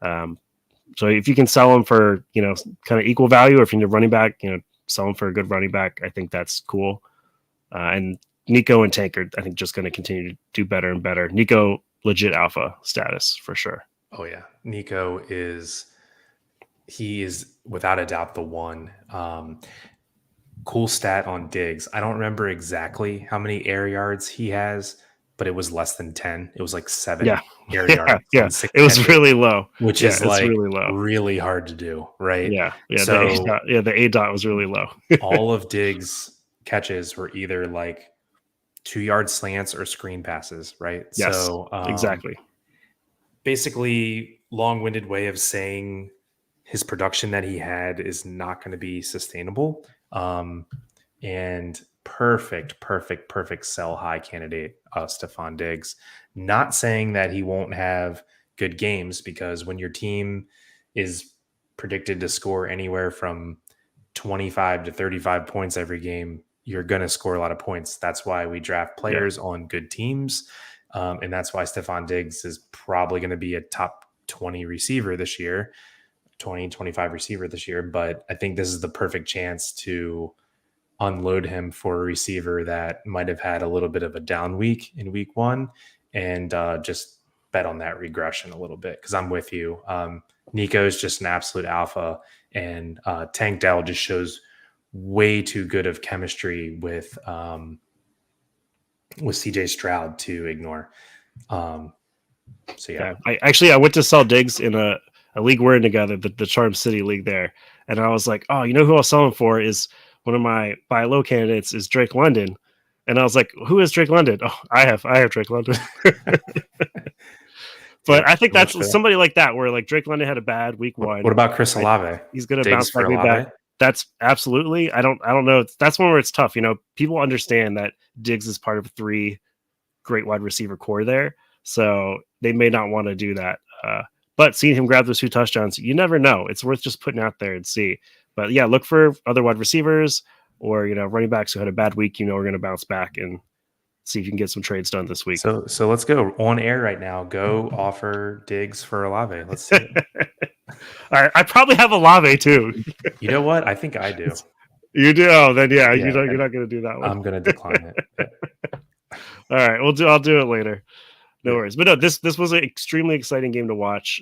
So if you can sell him for, kind of equal value, or if you need a running back, sell him for a good running back, I think that's cool. And Nico and Tank are, I think, just going to continue to do better and better. Nico, legit alpha status for sure. Oh yeah. Nico he is without a doubt the one. Cool stat on Diggs. I don't remember exactly how many air yards he has, but it was less than 10. It was like 7 air yards. Yeah. It was really low, which is like really hard to do, right? Yeah. So the A dot was really low. All of Diggs' catches were either like 2-yard slants or screen passes, right? Yes, so exactly. Basically, long-winded way of saying his production that he had is not going to be sustainable. And perfect sell high candidate, Stephon Diggs. Not saying that he won't have good games, because when your team is predicted to score anywhere from 25 to 35 points every game, you're going to score a lot of points. That's why we draft players on good teams. And that's why Stephon Diggs is probably going to be a top 20 receiver this year, 25 receiver this year. But I think this is the perfect chance to unload him for a receiver that might have had a little bit of a down week in week 1 and just bet on that regression a little bit because I'm with you. Nico is just an absolute alpha, and Tank Dell just shows way too good of chemistry with CJ Stroud to ignore. So yeah. I went to sell Diggs in a league we're in together, the Charm City League there, and I was like, oh, you know who I'll sell him for is one of my buy low candidates is Drake London, and I was like, who is Drake London? Oh, I have Drake London. But Yep. I think that's somebody like that where like Drake London had a bad week one. What about Chris Olave? He's going to Diggs bounce for back Olave? back. That's absolutely. I don't know. That's one where it's tough. You know, people understand that Diggs is part of 3 great wide receiver core there, so they may not want to do that. But seeing him grab those 2 touchdowns, you never know. It's worth just putting out there and see. But yeah, look for other wide receivers or running backs who had a bad week. Are going to bounce back and see if you can get some trades done this week. So let's go on air right now. Go offer Diggs for Olave. Let's see it. All right, I probably have Olave too. You know what? I think I do. You do? Oh, then yeah, you're not going to do that one. I'm going to decline it. Yeah. All right, I'll do it later. No worries. But no, this was an extremely exciting game to watch,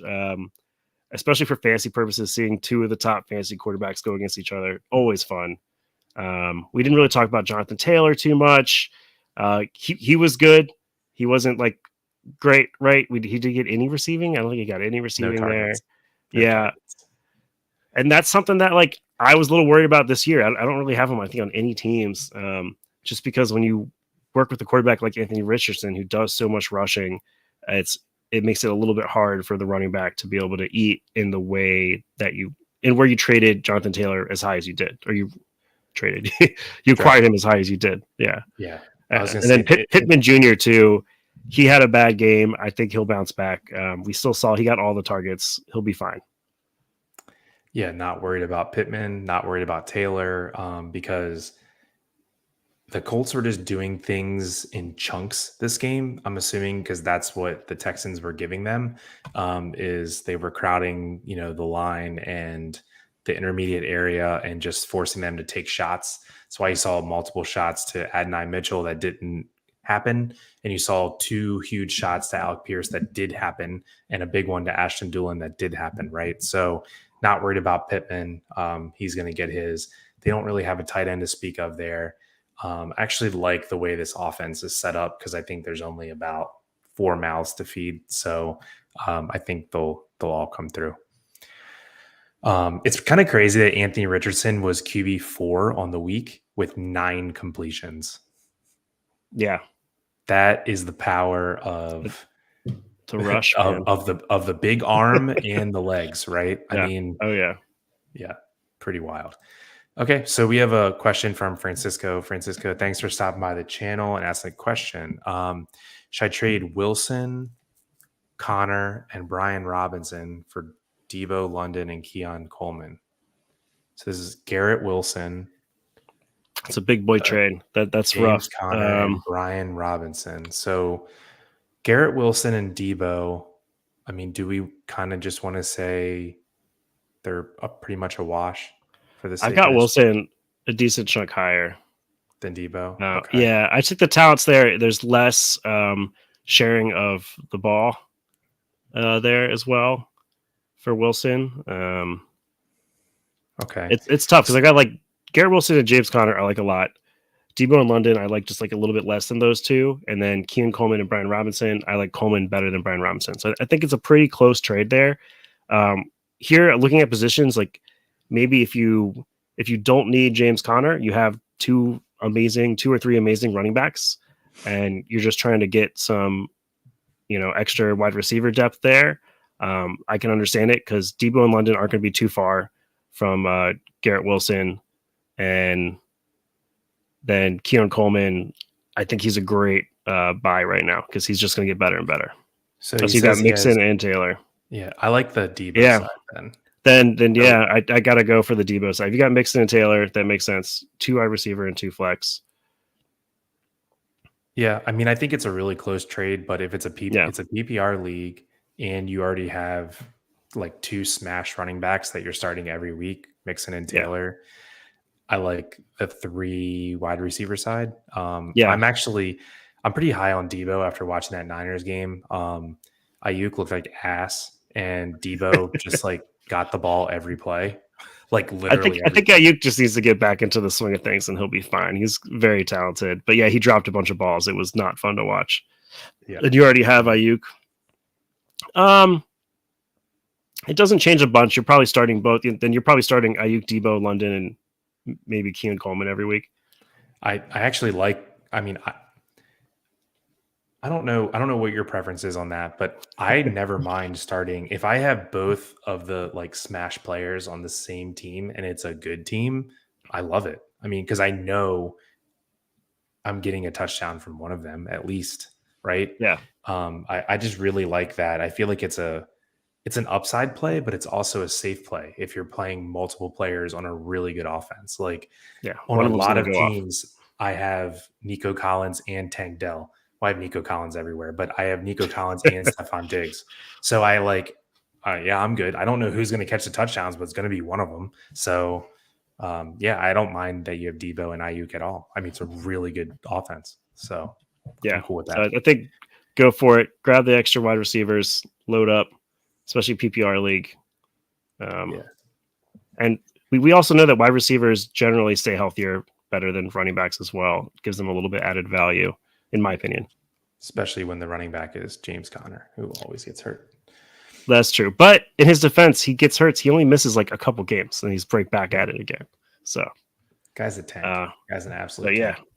especially for fantasy purposes. Seeing 2 of the top fantasy quarterbacks go against each other, always fun. We didn't really talk about Jonathan Taylor too much. He was good. He wasn't like great, right? He did get any receiving. I don't think he got any receiving there. Yeah. And that's something that like I was a little worried about this year. I don't really have him, I think, on any teams. Just because when you work with a quarterback like Anthony Richardson, who does so much rushing, it makes it a little bit hard for the running back to be able to eat in the way that where you traded Jonathan Taylor as high as you did, or you acquired him as high as you did. Yeah. Yeah. And then Pittman Jr. too. He had a bad game. I think he'll bounce back. We still saw he got all the targets. He'll be fine. Yeah, not worried about Pittman, not worried about Taylor, because the Colts were just doing things in chunks this game. I'm assuming because that's what the Texans were giving them, is they were crowding, the line and the intermediate area and just forcing them to take shots. That's why you saw multiple shots to Adonai Mitchell that didn't happen. And you saw 2 huge shots to Alec Pierce that did happen and a big one to Ashton Dulin that did happen, right? So not worried about Pittman. He's going to get his. They don't really have a tight end to speak of there. I actually like the way this offense is set up because I think there's only about 4 mouths to feed. So I think they'll all come through. It's kind of crazy that Anthony Richardson was QB4 on the week with 9 completions. Yeah. That is the power of the rush of the big arm and the legs, right? Yeah. I mean, oh yeah. Yeah. Pretty wild. Okay. So we have a question from Francisco. Francisco, thanks for stopping by the channel and asking a question. Should I trade Wilson, Connor, and Brian Robinson for Debo, London, and Keon Coleman? So this is Garrett Wilson. It's a big boy trade. That's James rough. Conner and Brian Robinson. So Garrett Wilson and Debo, I mean, do we kind of just want to say they're pretty much a wash for this? I've got Wilson a decent chunk higher than Debo. Okay. Yeah, I think the talent's there. There's less sharing of the ball there as well for Wilson. Okay. It's tough because I got like Garrett Wilson and James Conner I like a lot. Debo and London I like just like a little bit less than those 2. And then Keon Coleman and Brian Robinson, I like Coleman better than Brian Robinson. So I think it's a pretty close trade there. Here, looking at positions, like maybe if you don't need James Conner, you have 2 or 3 amazing running backs, and you're just trying to get some, extra wide receiver depth there. I can understand it because Debo and London aren't going to be too far from Garrett Wilson, and then Keon Coleman. I think he's a great buy right now because he's just going to get better and better. So you got Mixon and Taylor. Yeah, I like the Debo side then. Then yeah, I got to go for the Debo side. If you got Mixon and Taylor, that makes sense. 2 wide receiver and 2 flex. Yeah, I mean, I think it's a really close trade, but if it's it's a PPR league and you already have like 2 smash running backs that you're starting every week, Mixon and Taylor, I like the 3 wide receiver side. I'm pretty high on Debo after watching that Niners game. Ayuk looked like ass, and Debo just like got the ball every play, like I think literally I every think play. Ayuk just needs to get back into the swing of things, and he'll be fine. He's very talented, but yeah, he dropped a bunch of balls. It was not fun to watch. Yeah. And you already have Ayuk. Um, it doesn't change a bunch. You're probably starting both. Then you're probably starting Ayuk, Debo, London, and maybe Keenan Coleman every week. I actually like. I mean, I don't know. I don't know what your preference is on that, but I never mind starting if I have both of the like smash players on the same team and it's a good team. I love it. I mean, because I know I'm getting a touchdown from one of them at least, right? Yeah, I just really like that. I feel like it's an upside play, but it's also a safe play if you're playing multiple players on a really good offense. Like yeah. on One a of them's lot going to of go off. teams, I have Nico Collins and Tank Dell. Well, I have Nico Collins everywhere, but I have Nico Collins and Stephon Diggs. So I like, yeah, I'm good. I don't know who's going to catch the touchdowns, but it's going to be one of them. So, yeah, I don't mind that you have Debo and Ayuk at all. I mean, it's a really good offense. So I'm Yeah, cool with so that. I think go for it. Grab the extra wide receivers, load up, especially PPR league. Yeah. And we also know that wide receivers generally stay healthier better than running backs as well. It gives them a little bit added value, in my opinion. Especially when the running back is James Conner, who always gets hurt. That's true. But in his defense, he gets hurt. He only misses like a couple games, and he's right back at it again. So, Guy's a tank. uh, Guy's an so absolute yeah. tank.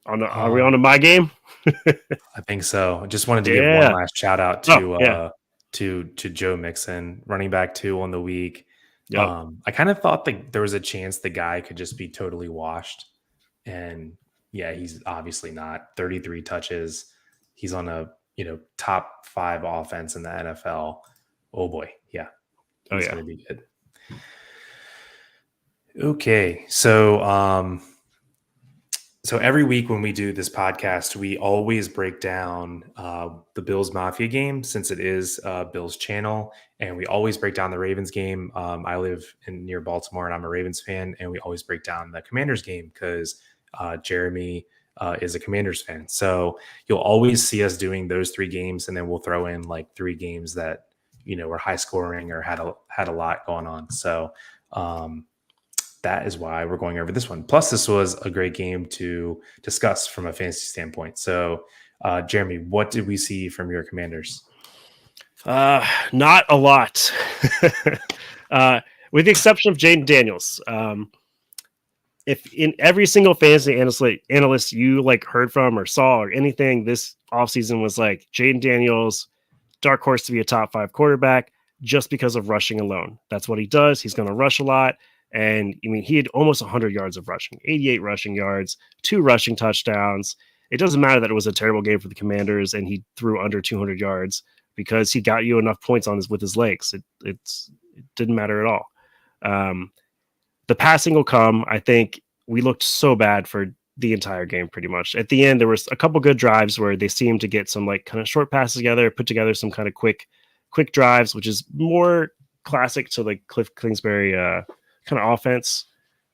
Are we on to my game? I think so. I just wanted to give one Yeah. last shout out Oh, yeah. to Joe Mixon, running back 2 on the week. Yep. I kind of thought that there was a chance the guy could just be totally washed. And yeah, he's obviously not. 33 touches. He's on a, top 5 offense in the NFL. Oh boy. Yeah. Oh, He's yeah. going to be good. Okay. So every week when we do this podcast, we always break down the Bills Mafia game since it is Bills channel, and we always break down the Ravens game. I live near Baltimore, and I'm a Ravens fan, and we always break down the Commanders game because Jeremy is a Commanders fan. So you'll always see us doing those 3 games, and then we'll throw in like 3 games that were high scoring or had a lot going on. So. That is why we're going over this one. Plus, this was a great game to discuss from a fantasy standpoint. So, Jeremy, what did we see from your Commanders? Not a lot, with the exception of Jaden Daniels. If in every single fantasy analyst you like heard from or saw or anything this offseason was like Jaden Daniels, dark horse to be a top 5 quarterback just because of rushing alone. That's what he does. He's going to rush a lot. And I mean, he had almost 100 yards of rushing, 88 rushing yards, 2 rushing touchdowns. It doesn't matter that it was a terrible game for the Commanders and he threw under 200 yards because he got you enough points with his legs. It didn't matter at all. The passing will come. I think we looked so bad for the entire game pretty much. At the end, there was a couple good drives where they seemed to get some like kind of short passes together, put together some kind of quick drives, which is more classic to like Cliff Kingsbury kind of offense.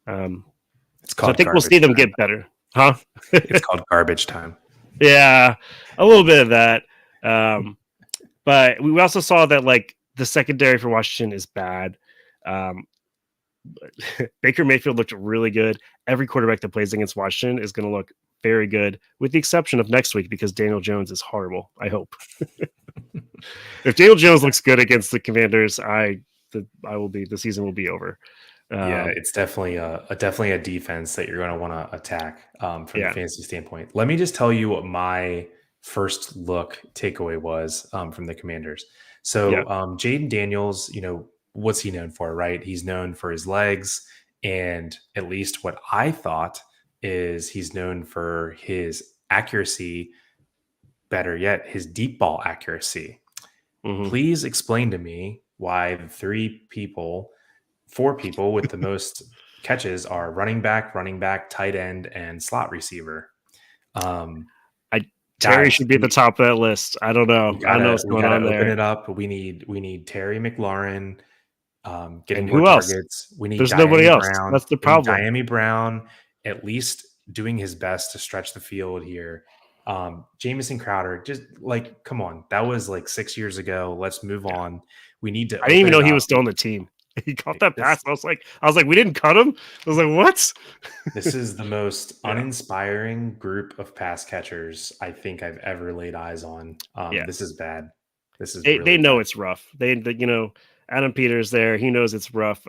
It's called. So I think we'll see them get better, huh? It's called garbage time. Yeah, a little bit of that. But we also saw that like the secondary for Washington is bad. Baker Mayfield looked really good. Every quarterback that plays against Washington is going to look very good, with the exception of next week because Daniel Jones is horrible. I hope. If Daniel Jones looks good against the Commanders, the season will be over. Yeah, it's definitely a defense that you're going to want to attack from the fantasy standpoint. Let me just tell you what my first look takeaway was from the Commanders. So Jaden Daniels, what's he known for, right? He's known for his legs, and at least what I thought is he's known for his accuracy. Better yet, his deep ball accuracy. Mm-hmm. Please explain to me why the 4 people with the most catches are running back, tight end, and slot receiver. Terry Guys, should be at the top of that list. I don't know. I know what's we going gotta on open there. it up. We need Terry McLaurin getting And more who else? targets. We need There's nobody Diami else. Brown. That's the We need problem. Diami Brown at least doing his best to stretch the field here. Jamison Crowder, just like, come on, that was like 6 years ago. Let's move Yeah. on. We need to I didn't open even know it he up. was still on the team. He caught that pass. This I was like, we didn't cut him. I was like, what? this is the most Yeah. uninspiring group of pass catchers I think I've ever laid eyes on. This Yes. is bad. This is They really know bad. it's rough. Adam Peters there. He knows it's rough.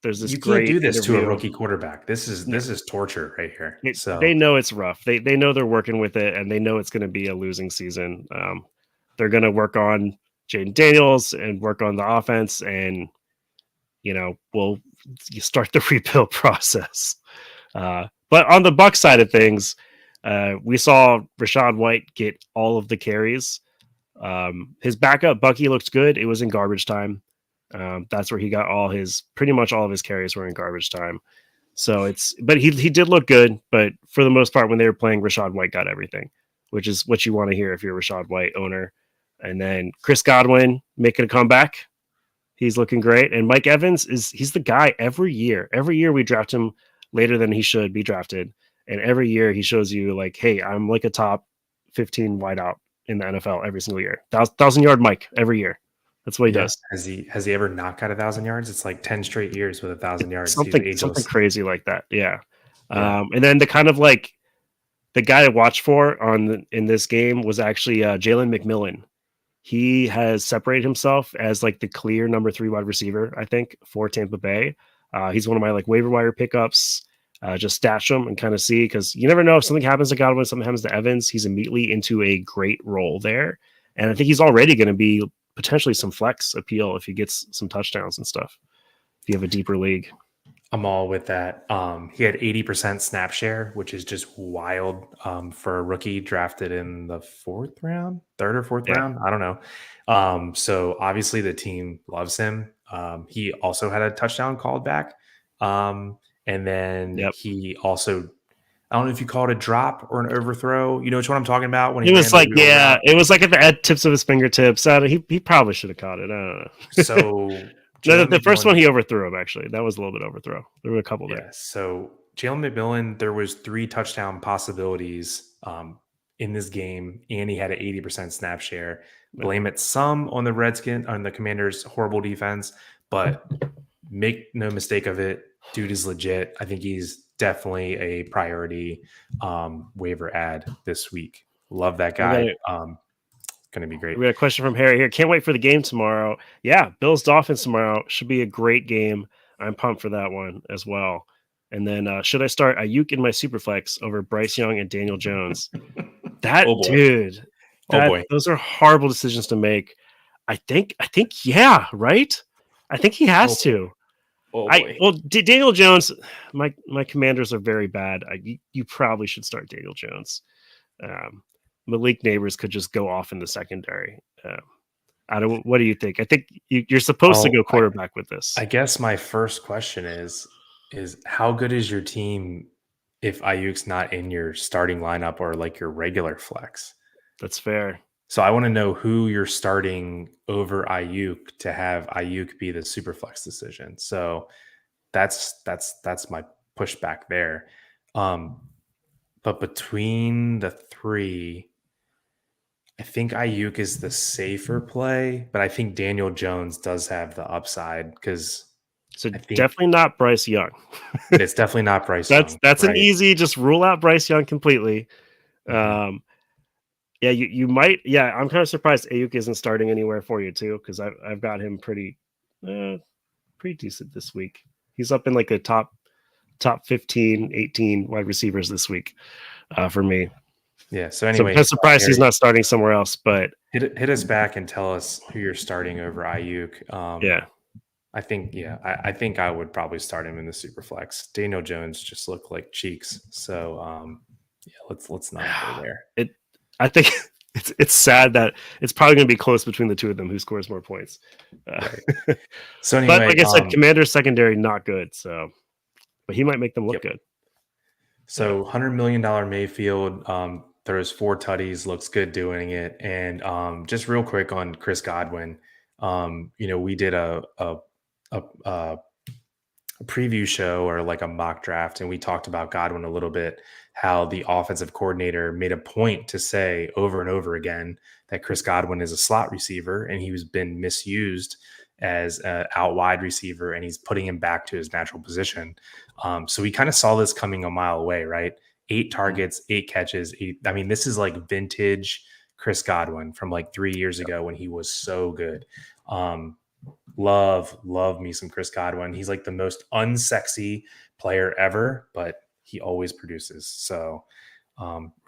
There's this You can't great do this to a interview. rookie quarterback. This is No, this is torture right here. they So know it's rough. They know they're working with it, and they know it's going to be a losing season. They're going to work on Jaden Daniels and work on the offense, and we'll start the rebuild process. But on the Buck side of things, we saw Rashad White get all of the carries. His backup Bucky looked good. It was in garbage time. That's where he got pretty much all of his carries were in garbage time. So but he did look good. But for the most part, when they were playing, Rashad White got everything, which is what you want to hear if you're a Rashad White owner. And then Chris Godwin making a comeback. He's looking great. And Mike Evans he's the guy every year. Every year we draft him later than he should be drafted. And every year he shows you like, hey, I'm like a top 15 wideout in the NFL every single year. 1,000-yard Mike every year. That's what he yeah, does. has he ever not got 1,000 yards? It's like 10 straight years with 1,000 yards. He's Something ageless. crazy like that. Yeah. Yeah. And then the kind of like the guy to watch for in this game was actually Jalen McMillan. He has separated himself as like the clear number 3 wide receiver, I think, for Tampa Bay. He's one of my like waiver wire pickups. Just stash him and kind of see, because you never know if something happens to Godwin, something happens to Evans. He's immediately into a great role there, and I think he's already going to be potentially some flex appeal if he gets some touchdowns and stuff. If you have a deeper league, I'm all with that. He had 80% snap share, which is just wild for a rookie drafted in the third or fourth yeah, round. I don't know. So obviously the team loves him. He also had a touchdown called back. And then yep. he also, I don't know if you call it a drop or an overthrow. You know which one I'm talking about when he It was ran the like, wheel yeah, route. it was like at the tips of his fingertips. He probably should have caught it. I don't know. So No, Jalen the first one McMillan. he overthrew him. Actually, that was a little bit overthrow. There were a couple there. Yeah. So Jalen McMillan, there was 3 touchdown possibilities in this game, and he had an 80% snap share. Yeah. Blame it some on the Commanders' horrible defense, but make no mistake of it, dude is legit. I think he's definitely a priority waiver ad this week. Love that We got guy. a, Going to be great. we got a question from Harry here. Can't wait for the game tomorrow. Yeah, Bills Dolphins tomorrow should be a great game. I'm pumped for that one as well. And then should I start Ayuk in my superflex over Bryce Young and Daniel Jones? That Oh boy. dude, Oh boy. those are horrible decisions to make. I think yeah, right? I think he has to. Oh boy. Daniel Jones, my Commanders are very bad. You probably should start Daniel Jones. Malik Neighbors could just go off in the secondary. I don't. What do you think? I think you're supposed to go quarterback with this. I guess my first question is how good is your team if Ayuk's not in your starting lineup or like your regular flex? That's fair. So I want to know who you're starting over Ayuk to have Ayuk be the super flex decision. So that's my pushback there. But between the 3, I think Ayuk is the safer play, but I think Daniel Jones does have the upside because So I think definitely not Bryce Young. it's definitely not Bryce Young. That's an Right. easy. Just rule out Bryce Young completely. Mhm. Yeah, you might. Yeah, I'm kind of surprised Ayuk isn't starting anywhere for you too, because I've got him pretty decent this week. He's up in like a top 15, 18 wide receivers this week for me. Yeah. So So anyway, I'm surprised he's Harry, not starting somewhere else. But hit us back and tell us who you're starting over Ayuk. yeah, I think I think I would probably start him in the super flex. Daniel Jones just looked like cheeks. So yeah, let's not go there. I think it's sad that it's probably going to be close between the two of them who scores more points. Right. So But anyway, like I said, Commander's secondary not good. So, but he might make them look good. So $100 million Mayfield throws 4 tutties, looks good doing it. And just real quick on Chris Godwin, we did a preview show or like a mock draft, and we talked about Godwin a little bit, how the offensive coordinator made a point to say over and over again that Chris Godwin is a slot receiver and he's been misused as an out wide receiver, and he's putting him back to his natural position. So we kind of saw this coming a mile away, right? 8 targets, 8 catches. I mean, this is like vintage Chris Godwin from like 3 years ago when he was so good. Love me some Chris Godwin. He's like the most unsexy player ever, but he always produces. So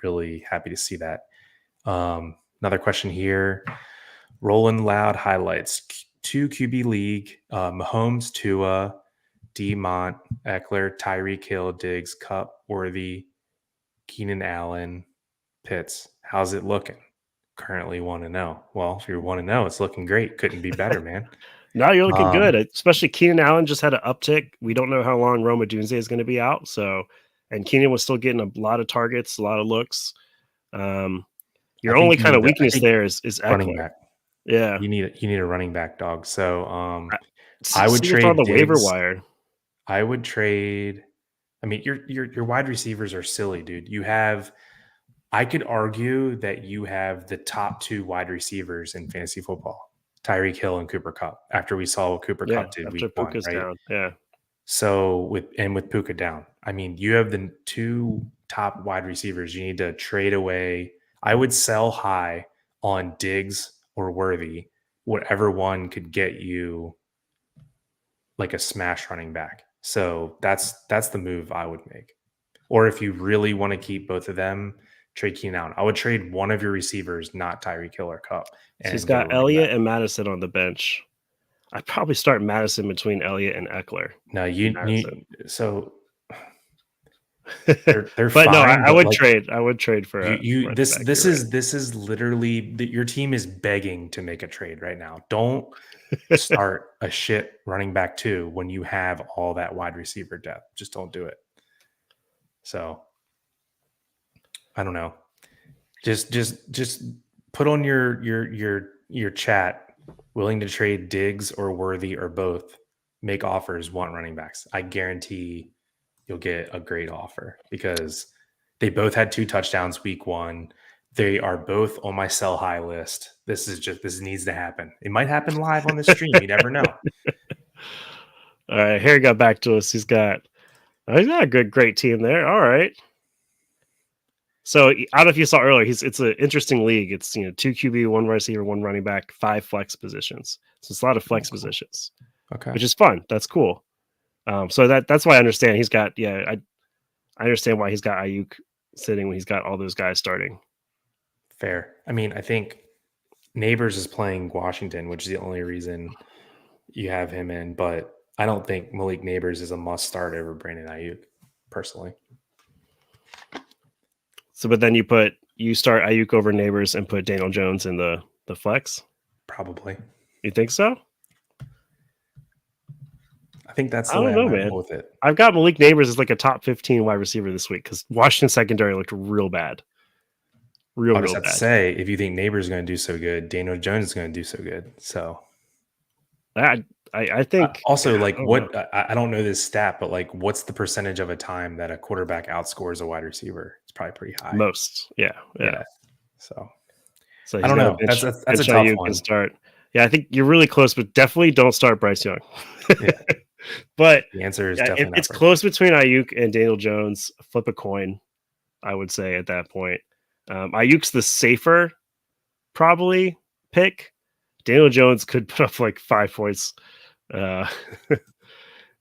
really happy to see that. Another question here. Rolling Loud highlights 2 QB league, Mahomes, Tua, Mont, Eckler, Tyreek Hill, Diggs, Cup, Worthy, Keenan Allen, Pitts. How's it looking? Currently 1-0. Well, if you're 1-0, it's looking great. Couldn't be better, man. No, you're looking good. Especially Keenan Allen just had an uptick. We don't know how long Roma Dunze is going to be out. So, and Keenan was still getting a lot of targets, a lot of looks. Your only kind of weakness there is running Eckler. back. Yeah, you need a running back, dog. So I would trade on the waiver Diggs. wire. I would trade. I mean, your wide receivers are silly, dude. I could argue that you have the top 2 wide receivers in fantasy football, Tyreek Hill and Cooper Kupp, after we saw what Cooper Kupp did after week 1, Puka's right? down. Yeah. So with Puka down, I mean, you have the 2 top wide receivers. You need to trade away. I would sell high on Diggs or Worthy, whatever one could get you like a smash running back. So that's the move I would make. Or if you really want to keep both of them, trade Keenan Allen. I would trade one of your receivers, not Tyreek Hill or Kupp. So he's got Elliott and Madison on the bench. I'd probably start Madison between Elliott and Eckler. No, so they're but fine. No, I would like, trade. I would trade for this is literally your team is begging to make a trade right now. Don't start a shit running back 2 when you have all that wide receiver depth. Just don't do it. So I don't know. Just put on your chat, willing to trade Diggs or Worthy or both, make offers, want running backs. I guarantee you'll get a great offer because they both had 2 touchdowns week 1. They are both on my sell high list. This needs to happen. It might happen live on the stream. You never know. All right, Harry got back to us. He's got a great team there. All right. So I don't know if you saw earlier, it's an interesting league. It's 2 QB, 1 receiver, 1 running back, 5 flex positions. So it's a lot of flex positions. Okay. Which is fun. That's cool. So that's why I understand he's got I understand why he's got Ayuk sitting when he's got all those guys starting. Fair. I mean, I think Neighbors is playing Washington, which is the only reason you have him in, but I don't think Malik Neighbors is a must start over Brandon Ayuk, personally. So, but then you start Ayuk over Neighbors and put Daniel Jones in the flex? Probably. You think so? I think that's the way I might roll with it. I've got Malik Neighbors as like a top 15 wide receiver this week because Washington secondary looked real bad. Real bad. To say, if you think Neighbors is going to do so good, Daniel Jones is going to do so good. So I think also like I don't know this stat, but like what's the percentage of a time that a quarterback outscores a wide receiver? It's probably pretty high. Most, yeah. So I don't know. That's a tough one. Start. Yeah, I think you're really close, but definitely don't start Bryce Young. Yeah. But the answer is definitely it's close between Ayuk and Daniel Jones. Flip a coin, I would say at that point. Ayuk's the safer probably pick. Daniel Jones could put up like 5 points. And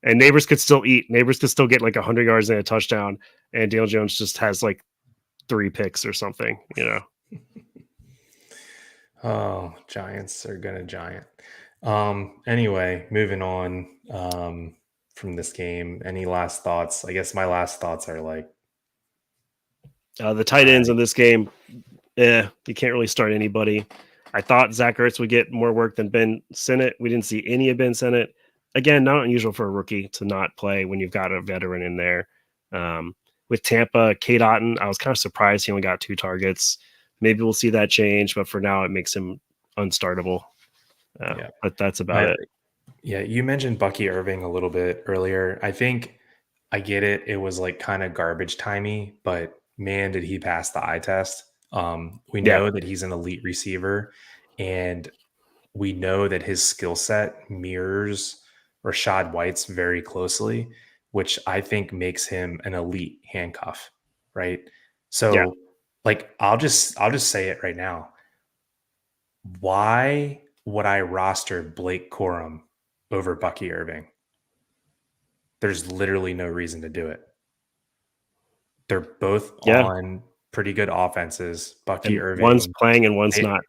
Neighbors could still eat. Neighbors could still get like 100 yards and a touchdown. And Daniel Jones just has like 3 picks or something, Oh, Giants are going to giant. Anyway, moving on from this game. Any last thoughts? I guess my last thoughts are like the tight ends in this game. You can't really start anybody. I thought Zach Ertz would get more work than Ben Sinnott. We didn't see any of Ben Sinnott. Again, not unusual for a rookie to not play when you've got a veteran in there. With Tampa, Kate Otten, I was kind of surprised he only got 2 targets. Maybe we'll see that change, but for now, it makes him unstartable. But that's about it. Yeah, you mentioned Bucky Irving a little bit earlier. I think I get it. It was like kind of garbage timey, but man, did he pass the eye test. We Yeah, know that he's an elite receiver, and we know that his skill set mirrors Rashad White's very closely, which I think makes him an elite handcuff, right? yeah, So, like, I'll just say it right now. Why would I roster Blake Corum over Bucky Irving? There's literally no reason to do it. They're both yeah. on pretty good offenses. Bucky And one's Irving, playing and one's they, not.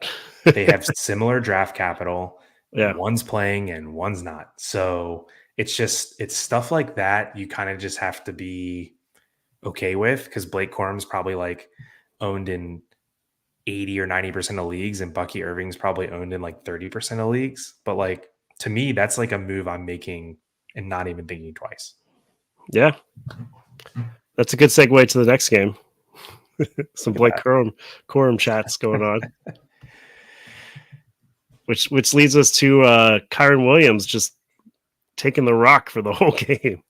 they have similar draft capital. Yeah, One's playing and one's not. So it's stuff like that you kind of just have to be okay with, because Blake Corum's probably like owned in 80 or 90% of leagues, and Bucky Irving's probably owned in like 30% of leagues. But like, to me, that's like a move I'm making and not even thinking twice. yeah. That's a good segue to the next game. Some Look at Blake that. Corum chats going on, which leads us to Kyron Williams just taking the rock for the whole game.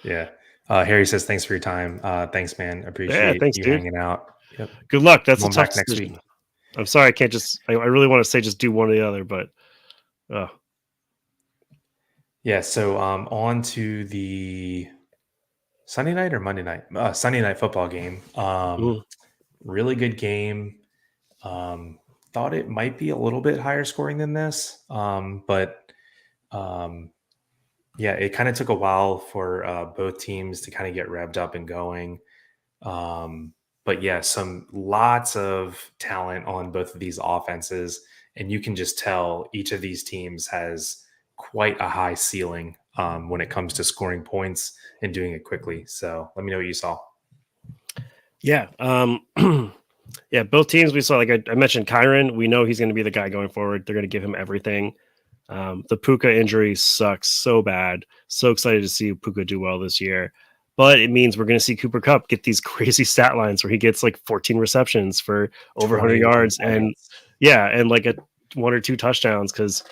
Yeah. Harry says, thanks for your time. Thanks, man. Yeah, Appreciate thanks, you dude. hanging out. Yep. Good luck. That's a Going tough back next decision. week. I'm sorry I can't just. I really want to say just do one or the other, but uh, Yeah. So on to the Sunday night or Monday night? Sunday night football game. mm, Really good game. Um, Thought it might be a little bit higher scoring than this. But um, yeah, it kind of took a while for both teams to kind of get revved up and going. Um, but yeah, some lots of talent on both of these offenses, and you can just tell each of these teams has quite a high ceiling when it comes to scoring points and doing it quickly. So let me know what you saw. yeah, yeah. Both teams we saw, like I mentioned, Kyron. We know he's going to be the guy going forward. They're going to give him everything. The Puka injury sucks so bad. So excited to see Puka do well this year. But it means we're going to see Cooper Cup get these crazy stat lines where he gets like 14 receptions for over 100 21 yards and points. yeah, and like a one or two touchdowns because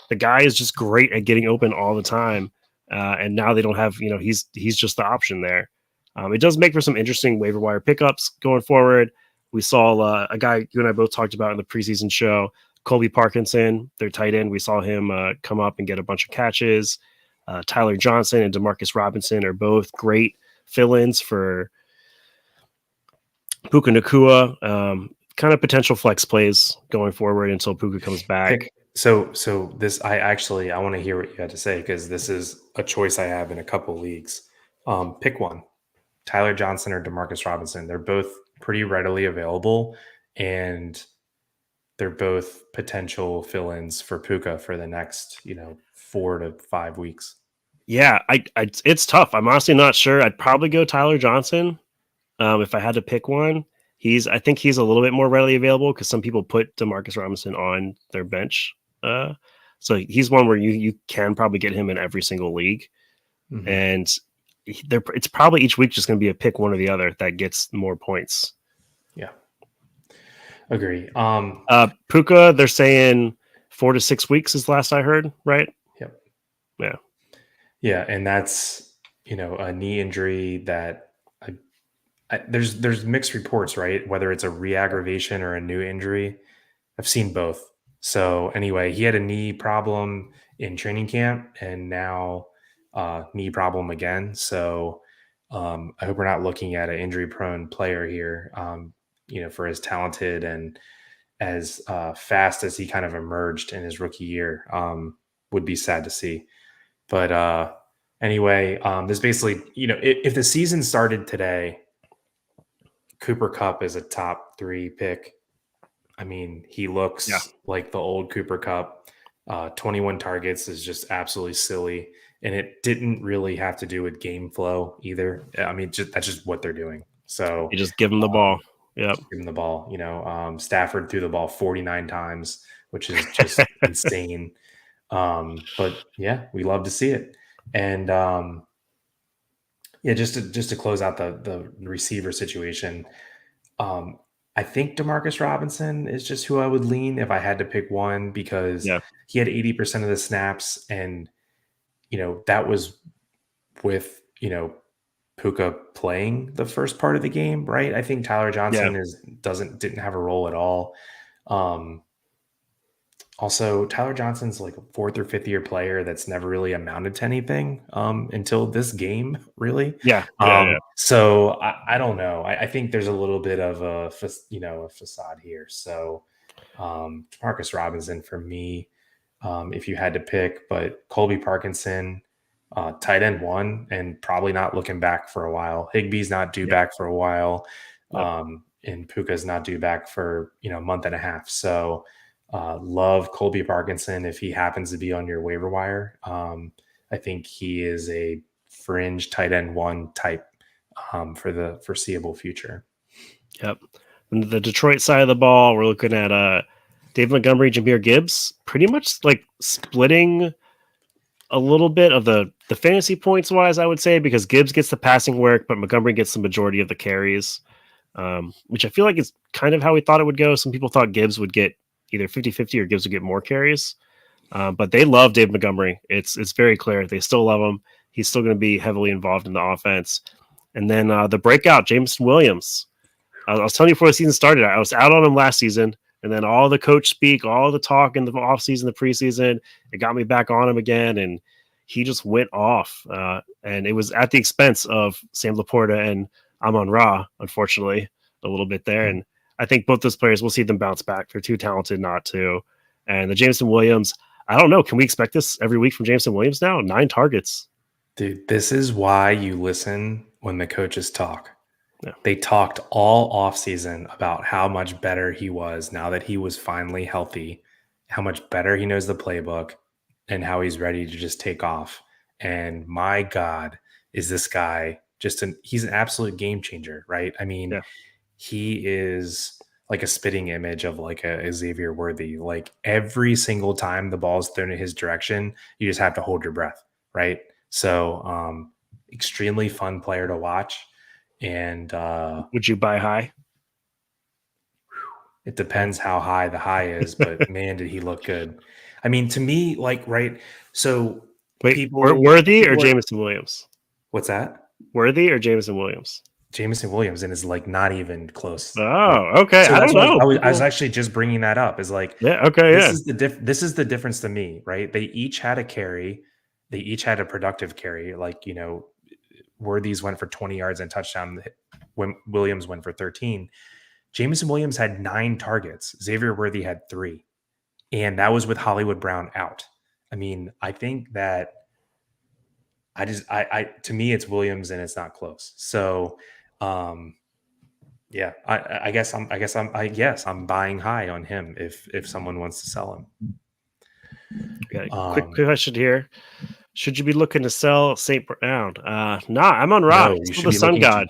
the guy is just great at getting open all the time. And now they don't have, he's just the option there. It does make for some interesting waiver wire pickups going forward. We saw a guy you and I both talked about in the preseason show, Colby Parkinson, their tight end. We saw him come up and get a bunch of catches. Tyler Johnson and Demarcus Robinson are both great fill-ins for Puka Nakua. Kind of potential flex plays going forward until Puka comes back. So this, I want to hear what you had to say, because this is a choice I have in a couple leagues. Pick one. Tyler Johnson or Demarcus Robinson. They're both pretty readily available, and they're both potential fill-ins for Puka for the next, 4 to 5 weeks. Yeah, it's tough. I'm honestly not sure. I'd probably go Tyler Johnson if I had to pick one. I think he's a little bit more readily available because some people put Demarcus Robinson on their bench. Uh, so he's one where you can probably get him in every single league, Mhm. and it's probably each week just going to be a pick one or the other that gets more points. Yeah, agree. Puka, they're saying 4 to 6 weeks is the last I heard, right? Yep. Yeah, Yeah, and that's, a knee injury that there's mixed reports, right? Whether it's a re-aggravation or a new injury. I've seen both. So anyway, he had a knee problem in training camp, and now knee problem again. So I hope we're not looking at an injury prone player here. For as talented and as fast as he kind of emerged in his rookie year, would be sad to see. But anyway, this basically, if the season started today, Cooper Cup is a top 3 pick. I mean, he yeah. looks like the old Cooper Cup. 21 targets is just absolutely silly. And it didn't really have to do with game flow either. I mean, that's just what they're doing. So You just give him the ball. Yep. just give him the ball. Stafford threw the ball 49 times, which is just insane. But yeah, we love to see it. And yeah, just to close out the receiver situation. I think Demarcus Robinson is just who I would lean if I had to pick one because Yeah. he had 80% of the snaps, and that was with Puka playing the first part of the game, right? I think Tyler Yeah. Johnson didn't have a role at all. Um, Also, Tyler Johnson's like a fourth or fifth year player that's never really amounted to anything until this game, really. Yeah. Yeah. So I don't know. I think there's a little bit of a facade here. So Marcus Robinson for me, if you had to pick, but Colby Parkinson, tight end one, and probably not looking back for a while. Higbee's not due Yeah. back for a while, Yep. and Puka's not due back for a month and a half. So love Colby Parkinson if he happens to be on your waiver wire. I think he is a fringe tight end one type for the foreseeable future. Yep. And the Detroit side of the ball, we're looking at Dave Montgomery, Jameer Gibbs, pretty much like splitting a little bit of the fantasy points wise, I would say, because Gibbs gets the passing work, but Montgomery gets the majority of the carries, which I feel like is kind of how we thought it would go. Some people thought Gibbs would get either 50-50 or Gibbs would get more carries. But they love Dave Montgomery. It's very clear. They still love him. He's still going to be heavily involved in the offense. And then the breakout, Jameson Williams. I was telling you before the season started, I was out on him last season. And then all the coach speak, all the talk in the offseason, the preseason, it got me back on him again. And he just went off. And it was at the expense of Sam Laporta and Amon Ra, unfortunately, a little bit there. And I think both those players, we'll see them bounce back. They're too talented not to. And the Jameson Williams, I don't know. Can we expect this every week from Jameson Williams now? 9 targets. Dude, this is why you listen when the coaches talk. Yeah. They talked all offseason about how much better he was now that he was finally healthy, how much better he knows the playbook, and how he's ready to just take off. And my God, is this guy he's an absolute game changer, right? I mean, Yeah. he is like a spitting image of like a Xavier Worthy. Like every single time the ball's thrown in his direction, you just have to hold your breath, right? So extremely fun player to watch. And Would you buy high? it depends how high the high is, but man, did he look good. I mean, to me, like, right. So Wait, Worthy or Jameson Williams? What's that? Worthy or Jameson Williams? Jameson Williams, and is like not even close. Oh, okay. So I that's don't know. what I was actually just bringing that up. Is like, yeah, okay, this yeah. is this is the difference to me, right? They each had a carry, they each had a productive carry. Like Worthy's went for 20 yards and touchdown. When Williams went for 13. Jameson Williams had 9 targets. Xavier Worthy had 3, and that was with Hollywood Brown out. I mean, I think that to me it's Williams and it's not close. So, yeah, I guess I'm buying high on him if someone wants to sell him. Okay, quick question here. Should you be looking to sell St. Brown? I'm on Ra. No, He's still the sun god.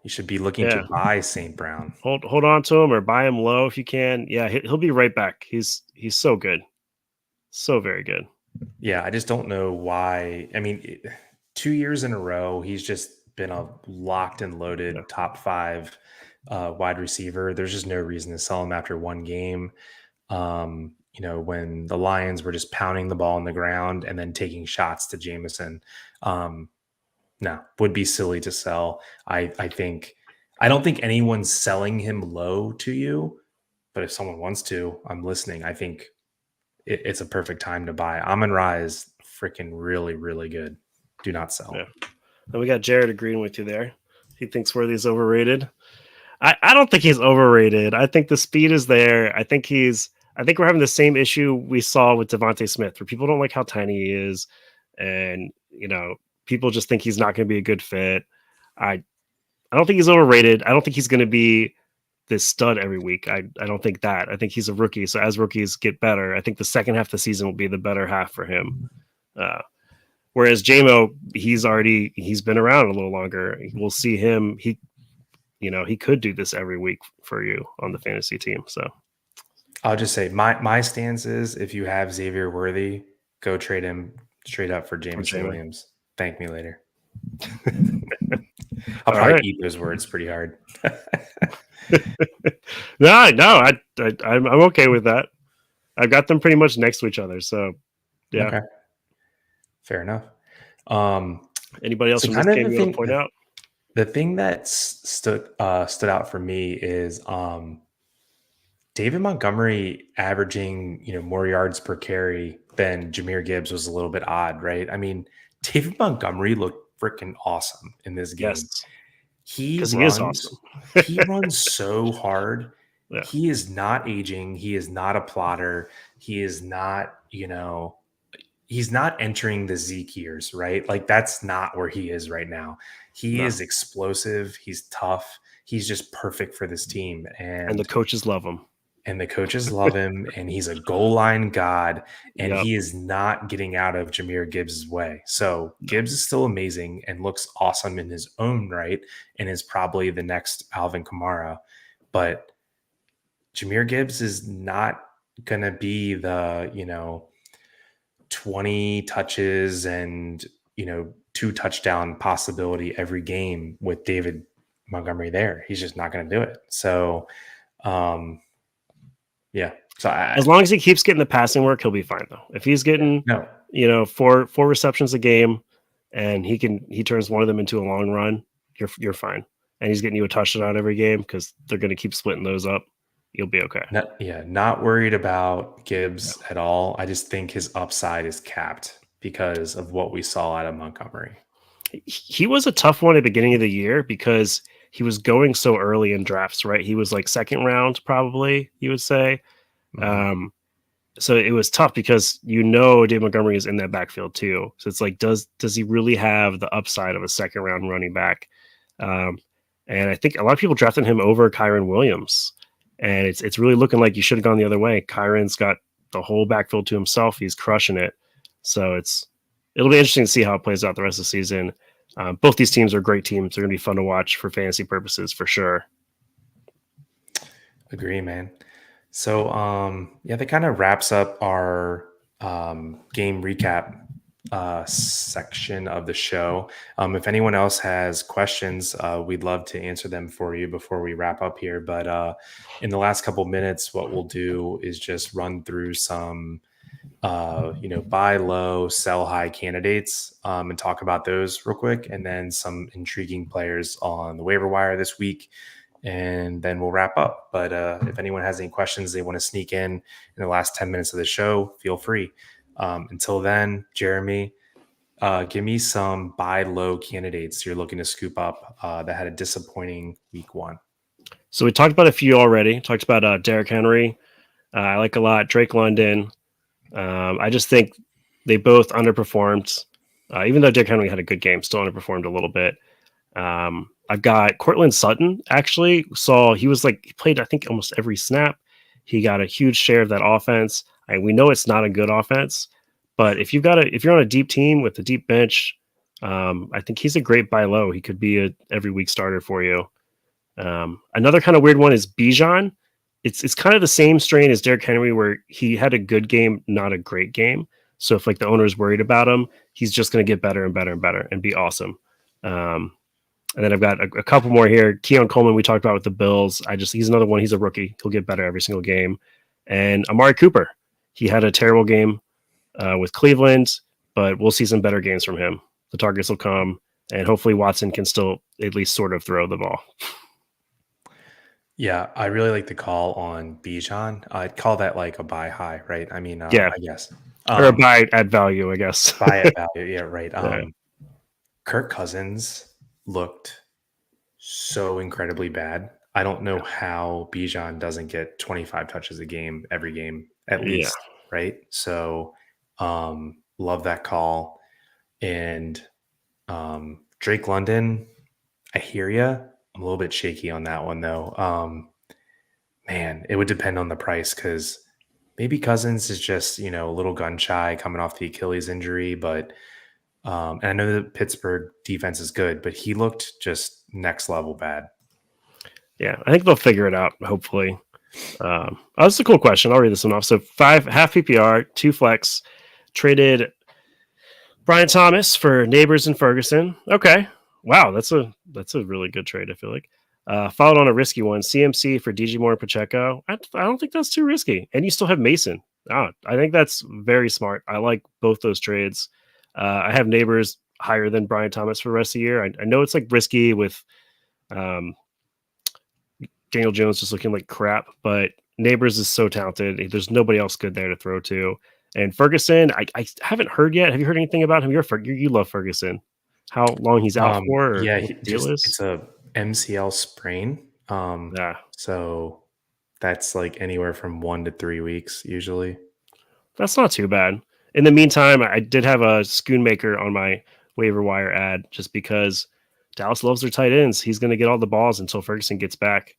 You should be looking to buy St. Brown. Hold on to him or buy him low if you can. Yeah, he'll be right back. He's so good. So very good. Yeah, I just don't know why. I mean, 2 years in a row, he's just been a locked and loaded top 5 wide receiver. There's just no reason to sell him after one game. When the Lions were just pounding the ball on the ground and then taking shots to Jameson, no, would be silly to sell. I don't think anyone's selling him low to you, but if someone wants to, I'm listening. I think it's a perfect time to buy. Amon-Ra is freaking really, really good. Do not sell. Yeah. And we got Jared agreeing with you there. He thinks Worthy's overrated. I don't think he's overrated. I think the speed is there. I think we're having the same issue we saw with Devontae Smith, where people don't like how tiny he is, and people just think he's not going to be a good fit. I don't think he's overrated. I don't think he's going to be this stud every week. I don't think that. I think he's a rookie. So as rookies get better, I think the second half of the season will be the better half for him. Whereas JMO, he's been around a little longer. We'll see him. He could do this every week for you on the fantasy team. So I'll just say my stance is, if you have Xavier Worthy, go trade him straight up for Jameson Williams. Thank me later. I'll All probably right. eat those words pretty hard. I'm okay with that. I've got them pretty much next to each other. So yeah. Okay, fair enough. Um, Anybody else so from this kind of game you want to point out? the thing that stood out for me is David Montgomery averaging, more yards per carry than Jameer Gibbs was a little bit odd, right? I mean, David Montgomery looked freaking awesome in this game. Yes, He because he is awesome. he runs so hard. Yeah, He is not aging. He is not a plotter. He is not, he's not entering the Zeke years, right? Like that's not where he is right now. He no, is explosive. He's tough. He's just perfect for this team. and the coaches love him. And the coaches love him, and he's a goal line god, and Yep. he is not getting out of Jameer Gibbs' way. So Gibbs is still amazing and looks awesome in his own right, and is probably the next Alvin Kamara. But Jameer Gibbs is not going to be the, 20 touches and, 2 touchdown possibility every game with David Montgomery there. He's just not going to do it. So, yeah. So As long as he keeps getting the passing work, he'll be fine though. If he's getting, no, four receptions a game, and he turns one of them into a long run, you're fine. And he's getting you a touchdown every game because they're going to keep splitting those up. You'll be okay. not worried about Gibbs at all. I just think his upside is capped because of what we saw out of Montgomery. He was a tough one at the beginning of the year because he was going so early in drafts, right? He was like second round, probably, you would say. Mhm. So it was tough because Dave Montgomery is in that backfield too. So it's like, does he really have the upside of a second round running back? And I think a lot of people drafted him over Kyron Williams, and it's really looking like you should have gone the other way. Kyron's got the whole backfield to himself; he's crushing it. So it'll be interesting to see how it plays out the rest of the season. Both these teams are great teams; they're going to be fun to watch for fantasy purposes for sure. Agree, man. So, that kind of wraps up our game recap section of the show. If anyone else has questions, we'd love to answer them for you before we wrap up here. But in the last couple minutes, what we'll do is just run through some, buy low, sell high candidates and talk about those real quick, and then some intriguing players on the waiver wire this week. And then we'll wrap up. But if anyone has any questions they want to sneak in the last 10 minutes of the show, feel free. Until then, Jeremy, give me some buy low candidates you're looking to scoop up that had a disappointing week one. So we talked about a few already. Talked about Derrick Henry. I like a lot. Drake London. I just think they both underperformed. Even though Derrick Henry had a good game, still underperformed a little bit. I've got Cortland Sutton. Actually, he played I think almost every snap. He got a huge share of that offense. We know it's not a good offense, but if you're on a deep team with a deep bench, I think he's a great buy low. He could be a every week starter for you. Another kind of weird one is Bijan. It's kind of the same strain as Derrick Henry, where he had a good game, not a great game. So if like the owner is worried about him, he's just going to get better and better and better and be awesome. And then I've got a couple more here. Keon Coleman, we talked about with the Bills. He's another one. He's a rookie. He'll get better every single game. And Amari Cooper, he had a terrible game with Cleveland, but we'll see some better games from him. The targets will come, and hopefully Watson can still at least sort of throw the ball. Yeah, I really like the call on Bijan. I'd call that like a buy high, right? I mean, Yeah. I guess. Or a buy at value, I guess. Buy at value. Yeah, right. Yeah. Kirk Cousins looked so incredibly bad. I don't know how Bijan doesn't get 25 touches a game every game at least, right? So love that call. And Drake London, I hear you. I'm a little bit shaky on that one though. Man, it would depend on the price because maybe Cousins is just, a little gun shy coming off the Achilles injury, but and I know the Pittsburgh defense is good, but he looked just next level bad. Yeah, I think they'll figure it out, hopefully. That's a cool question. I'll read this one off. So 5 half PPR, 2 flex, traded Brian Thomas for Neighbors and Ferguson. Okay. Wow, that's a really good trade. I feel like. Followed on a risky one, CMC for DJ Moore and Pacheco. I don't think that's too risky, and you still have Mason. I think that's very smart. I like both those trades. I have neighbors higher than Brian Thomas for the rest of the year. I know it's like risky with um, Daniel Jones just looking like crap, but Neighbors is so talented. There's nobody else good there to throw to. And Ferguson, I haven't heard yet. Have you heard anything about him? You love Ferguson. How long he's out for, or Yeah, what the deal is? it's a MCL sprain. Yeah, So that's like anywhere from 1 to 3 weeks usually. that's not too bad. In the meantime, I did have a Schoonmaker on my waiver wire ad just because Dallas loves their tight ends. He's going to get all the balls until Ferguson gets back.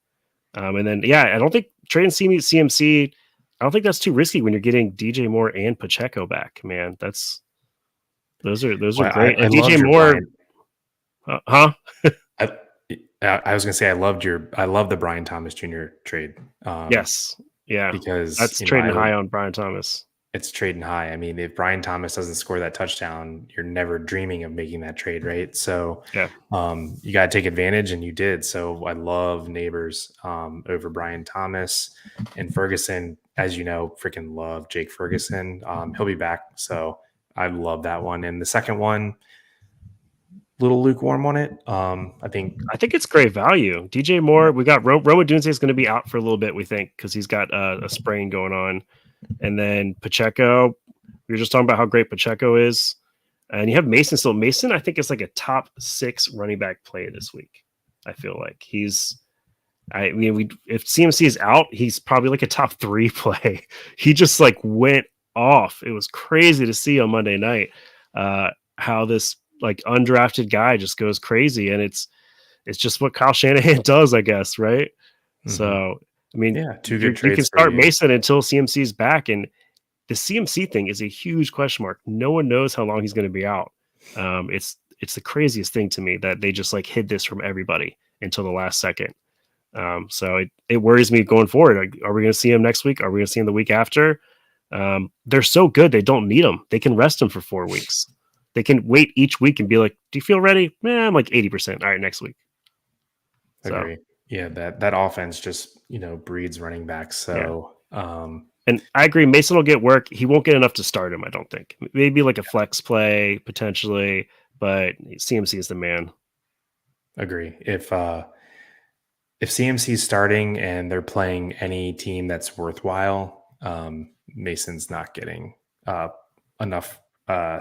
And then, yeah, I don't think trading CMC. I don't think that's too risky when you're getting DJ Moore and Pacheco back. Man, those are Well, great. I And DJ loved your Moore, Brian. huh? I, I was gonna say I love the Brian Thomas Jr. trade. Yes, yeah, Because that's you know trading I high would on Brian Thomas. it's trading high. I mean, if Brian Thomas doesn't score that touchdown, you're never dreaming of making that trade, right? So Yeah, you got to take advantage, and you did. So I love Neighbors over Brian Thomas and Ferguson. As you know, freaking love Jake Ferguson. He'll be back, so I love that one. And the second one, little lukewarm on it. I think I think it's great value. DJ Moore, we got Roma Dunze is going to be out for a little bit, we think, because he's got a sprain going on. And then Pacheco, we were just talking about how great Pacheco is. And you have Mason still. Mason, I think, is like a top 6 running back play this week. I feel like I mean, if CMC is out, he's probably like a top 3 play. He just like went off. It was crazy to see on Monday night how this like undrafted guy just goes crazy, and it's just what Kyle Shanahan does, I guess, right? mhm. So, I mean, Yeah, two good you can trades for start you. Mason until CMC is back, and the CMC thing is a huge question mark. No one knows how long he's going to be out. It's the craziest thing to me that they just like hid this from everybody until the last second. So it worries me going forward. Like, are we going to see him next week? Are we going to see him the week after? They're so good; they don't need him. They can rest him for 4 weeks. They can wait each week and be like, "Do you feel ready?" I'm like 80%. All right, next week. So Agree. Yeah, that offense just breeds running backs. yeah, So and I agree. Mason will get work. He won't get enough to start him. I don't think. Maybe like a flex play potentially, but CMC is the man. agree. If CMC's starting and they're playing any team that's worthwhile, Mason's not getting enough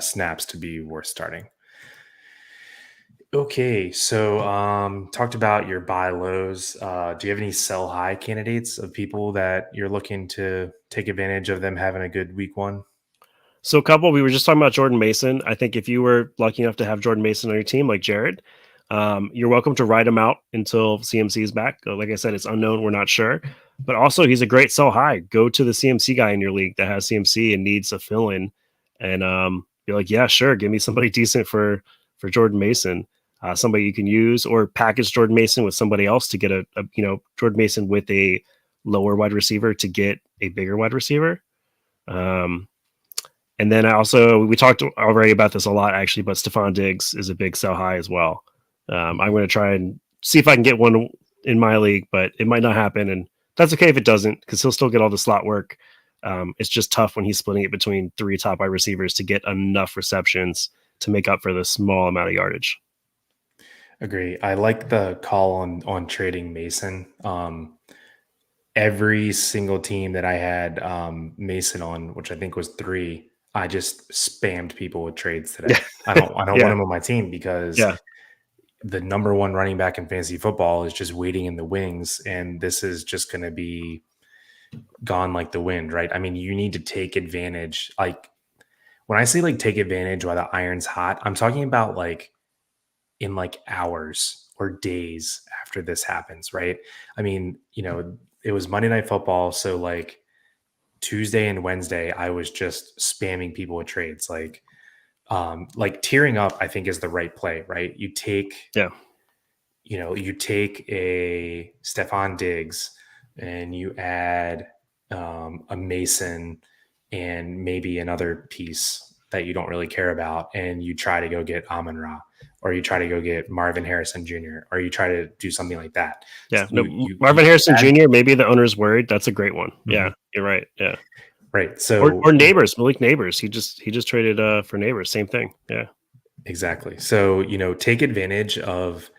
snaps to be worth starting. Okay, so talked about your buy lows. Do you have any sell high candidates of people that you're looking to take advantage of them having a good week one? So, a couple, we were just talking about Jordan Mason. I think if you were lucky enough to have Jordan Mason on your team, like Jared, you're welcome to ride him out until CMC is back. Like I said, it's unknown. We're not sure. But also, he's a great sell high. Go to the CMC guy in your league that has CMC and needs a fill in. And you're like, yeah, sure. Give me somebody decent for Jordan Mason. Somebody you can use, or package Jordan Mason with somebody else to get a Jordan Mason with a lower wide receiver to get a bigger wide receiver. Um, and then we talked already about this a lot actually, but Stephon Diggs is a big sell high as well. I'm going to try and see if I can get one in my league, but it might not happen. And that's okay if it doesn't, because he'll still get all the slot work. It's just tough when he's splitting it between 3 top wide receivers to get enough receptions to make up for the small amount of yardage. Agree. I like the call on trading Mason. Every single team that I had Mason on, which I think was 3, I just spammed people with trades today. I don't want Yeah. him on my team because Yeah. the number one running back in fantasy football is just waiting in the wings, and this is just going to be gone like the wind, right? I mean, you need to take advantage. Like when I say like take advantage while the iron's hot, I'm talking about like in like hours or days after this happens, right? I mean, it was Monday Night Football, so like Tuesday and Wednesday, I was just spamming people with trades. Like tearing up, I think is the right play, right? Yeah. You take a Stephon Diggs and you add a Mason and maybe another piece. that you don't really care about, and you try to go get Amon Ra, or you try to go get Marvin Harrison Jr., or you try to do something like that. Yeah, no, You Marvin Harrison add, Jr. Maybe the owner's worried. That's a great one. Yeah, Mhm. you're right. Yeah, Right. or So Neighbors, Malik Neighbors. He just traded for Neighbors. Same thing. Yeah, exactly. So, take advantage of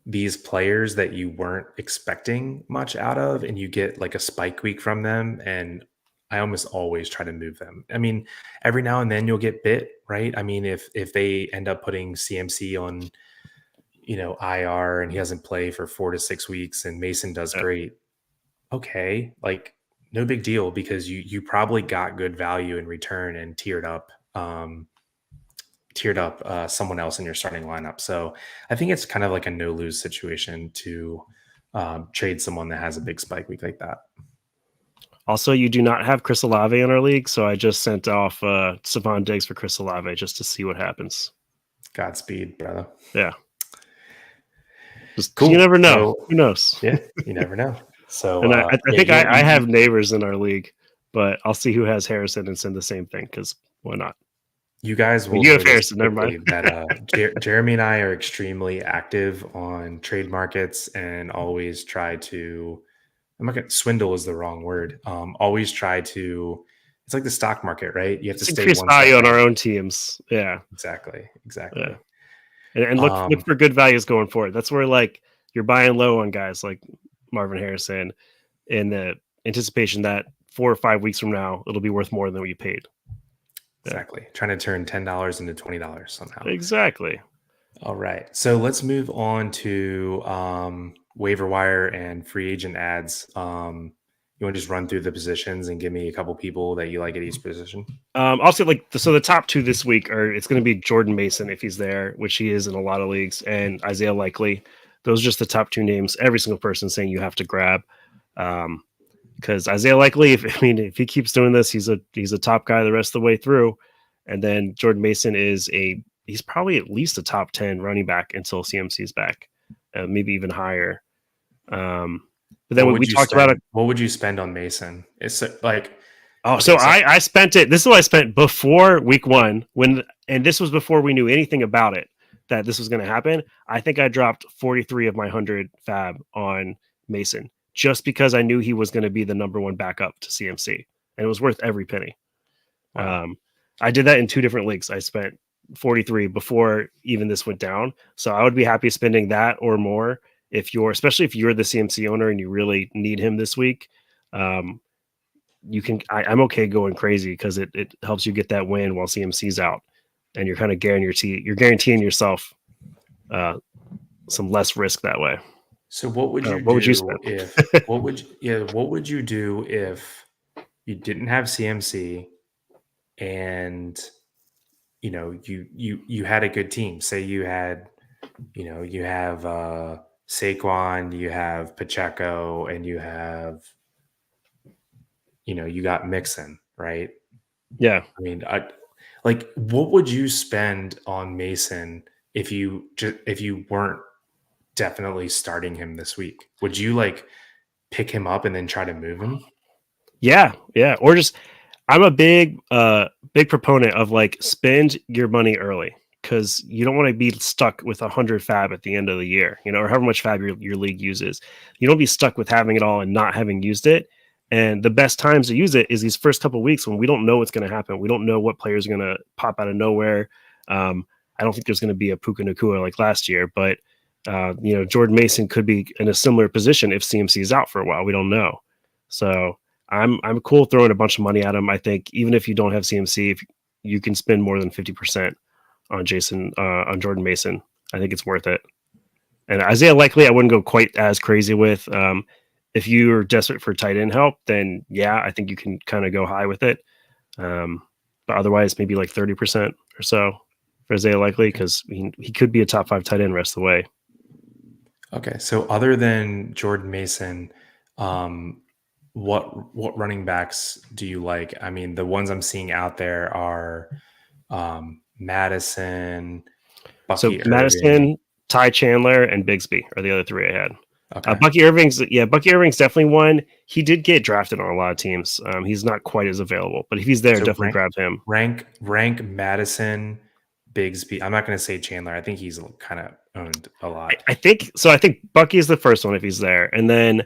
these players that you weren't expecting much out of, and you get like a spike week from them. And I almost always try to move them. I mean, every now and then you'll get bit, right? I mean, if they end up putting CMC on, IR, and he doesn't play for 4 to 6 weeks, and Mason does yeah. great, okay, like no big deal, because you probably got good value in return and tiered up someone else in your starting lineup. So I think it's kind of like a no lose situation to trade someone that has a big spike week like that. Also, you do not have Chris Olave in our league, so I just sent off Stephon Diggs for Chris Olave just to see what happens. Godspeed, brother. Yeah, just you Cool. never know. So Who knows? yeah, you never know. So And I yeah, think I have Neighbors in our league, but I'll see who has Harrison and send the same thing because why not? you guys will You have notice Harrison. Never mind. quickly that Jeremy and I are extremely active on trade markets, and always try to. I'm not going to swindle is the wrong word. Always try to. It's like the stock market, right? You have to Let's stay increase one step value on our ahead. own teams. Yeah, Exactly. yeah, Exactly. and look Um, for good values going forward. That's where like you're buying low on guys like Marvin Harrison in the anticipation that 4 or 5 weeks from now it'll be worth more than what you paid. Yeah, exactly. Trying to turn $10 into $20 somehow. exactly. All right. So let's move on to waiver wire and free agent ads. You want to just run through the positions and give me a couple people that you like at each position? Also, so the top two this week are it's going to be Jordan Mason if he's there, which he is in a lot of leagues, and Isaiah Likely. Those are just the top two names. Every single person saying you have to grab, because Isaiah Likely, if he keeps doing this, he's a top guy the rest of the way through, and then Jordan Mason he's probably at least a top 10 running back until CMC's back, maybe even higher. But then What we would you talked about spend? What would you spend on Mason? It's like, Oh, so okay, so I spent it. This is what I spent before week one and this was before we knew anything about it that this was going to happen. I think I dropped 43 of my 100 fab on Mason just because I knew he was going to be the number one backup to CMC, and it was worth every penny. wow. Um, I did that in two different leagues. I spent 43 before even this went down, so I would be happy spending that or more especially if you're the CMC owner and you really need him this week. Um, I'm okay going crazy because it helps you get that win while CMC's out, and you're kind of guaranteeing yourself some less risk that way. So what would you What would you do spend? if what would you do if you didn't have CMC, and you had a good team? Say you had, you have Saquon, you have Pacheco, and you got Mixon, right? Yeah, I mean, what would you spend on Mason if you weren't definitely starting him this week? Would you like pick him up and then try to move him? yeah. Or just I'm a big proponent of like spend your money early because you don't want to be stuck with 100 fab at the end of the year, or however much fab your league uses. You don't be stuck with having it all and not having used it. And the best times to use it is these first couple of weeks when we don't know what's going to happen. We don't know what players are going to pop out of nowhere. I don't think there's going to be a Puka Nakua like last year, but Jordan Mason could be in a similar position if CMC is out for a while. We don't know. So I'm cool throwing a bunch of money at him. I think even if you don't have CMC, if you can spend more than 50% on Jordan Mason, I think it's worth it. And Isaiah Likely, I wouldn't go quite as crazy with. If you're desperate for tight end help, then yeah, I think you can kind of go high with it. But otherwise, maybe like 30% or so for Isaiah Likely because he could be a top 5 tight end rest of the way. Okay, so other than Jordan Mason, what running backs do you like? I mean, the ones I'm seeing out there are Madison, So Bucky Irving. Madison, Ty Chandler, and Bigsby are the other three I had. Okay. Bucky Irving's definitely one. He did get drafted on a lot of teams. He's not quite as available, but if he's there, So definitely grab him. rank Madison, Bigsby. I'm not going to say Chandler. I think he's kind of owned a lot. I think so. I think Bucky is the first one if he's there, and then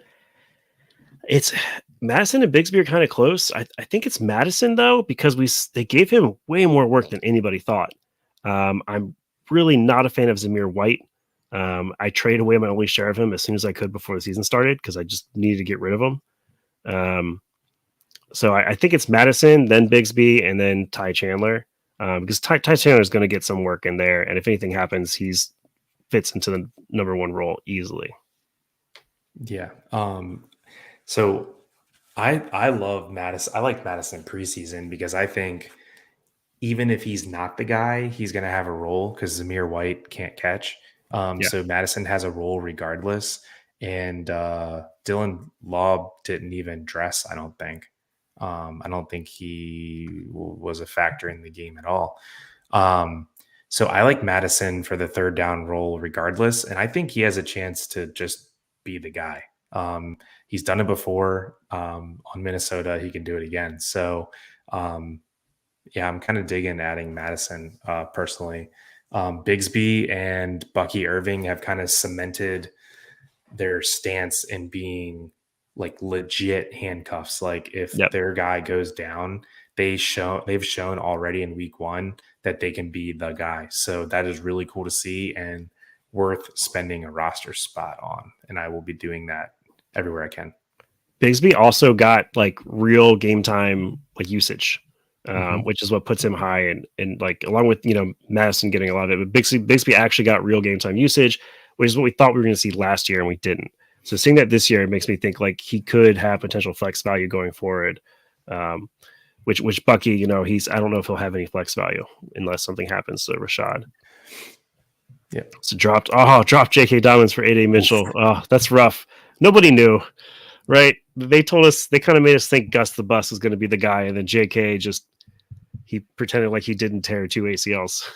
it's Madison and Bigsby are kind of close. I think it's Madison though because they gave him way more work than anybody thought. I'm really not a fan of Zamir White. I traded away my only share of him as soon as I could before the season started because I just needed to get rid of him. So I think it's Madison, then Bigsby, and then Ty Chandler because Ty Chandler is going to get some work in there, and if anything happens, he's fits into the number one role easily. Yeah. So I love Madison. I like Madison preseason because I think even if he's not the guy, he's going to have a role because Zamir White can't catch. Yeah. So Madison has a role regardless. And Dylan Laub didn't even dress, I don't think. I don't think he was a factor in the game at all. So I like Madison for the third down role regardless. And I think he has a chance to just be the guy. He's done it before on Minnesota. He can do it again. So, yeah, I'm kind of digging adding Madison personally. Bigsby and Bucky Irving have kind of cemented their stance in being like legit handcuffs. Like if their guy goes down, they've shown already in week 1 that they can be the guy. So that is really cool to see and worth spending a roster spot on. And I will be doing that everywhere I can. Bigsby also got like real game time like usage, which is what puts him high and like along with Madison getting a lot of it, but Bigsby actually got real game time usage, which is what we thought we were going to see last year and we didn't. So seeing that this year, it makes me think like he could have potential flex value going forward. Which Bucky, I don't know if he'll have any flex value unless something happens to Rashad. Yeah. So dropped J.K. Dobbins for A.D. Mitchell. Oh, that's rough. Nobody knew, right? They told us, they kind of made us think Gus the Bus was going to be the guy, and then J.K. he pretended like he didn't tear 2 ACLs.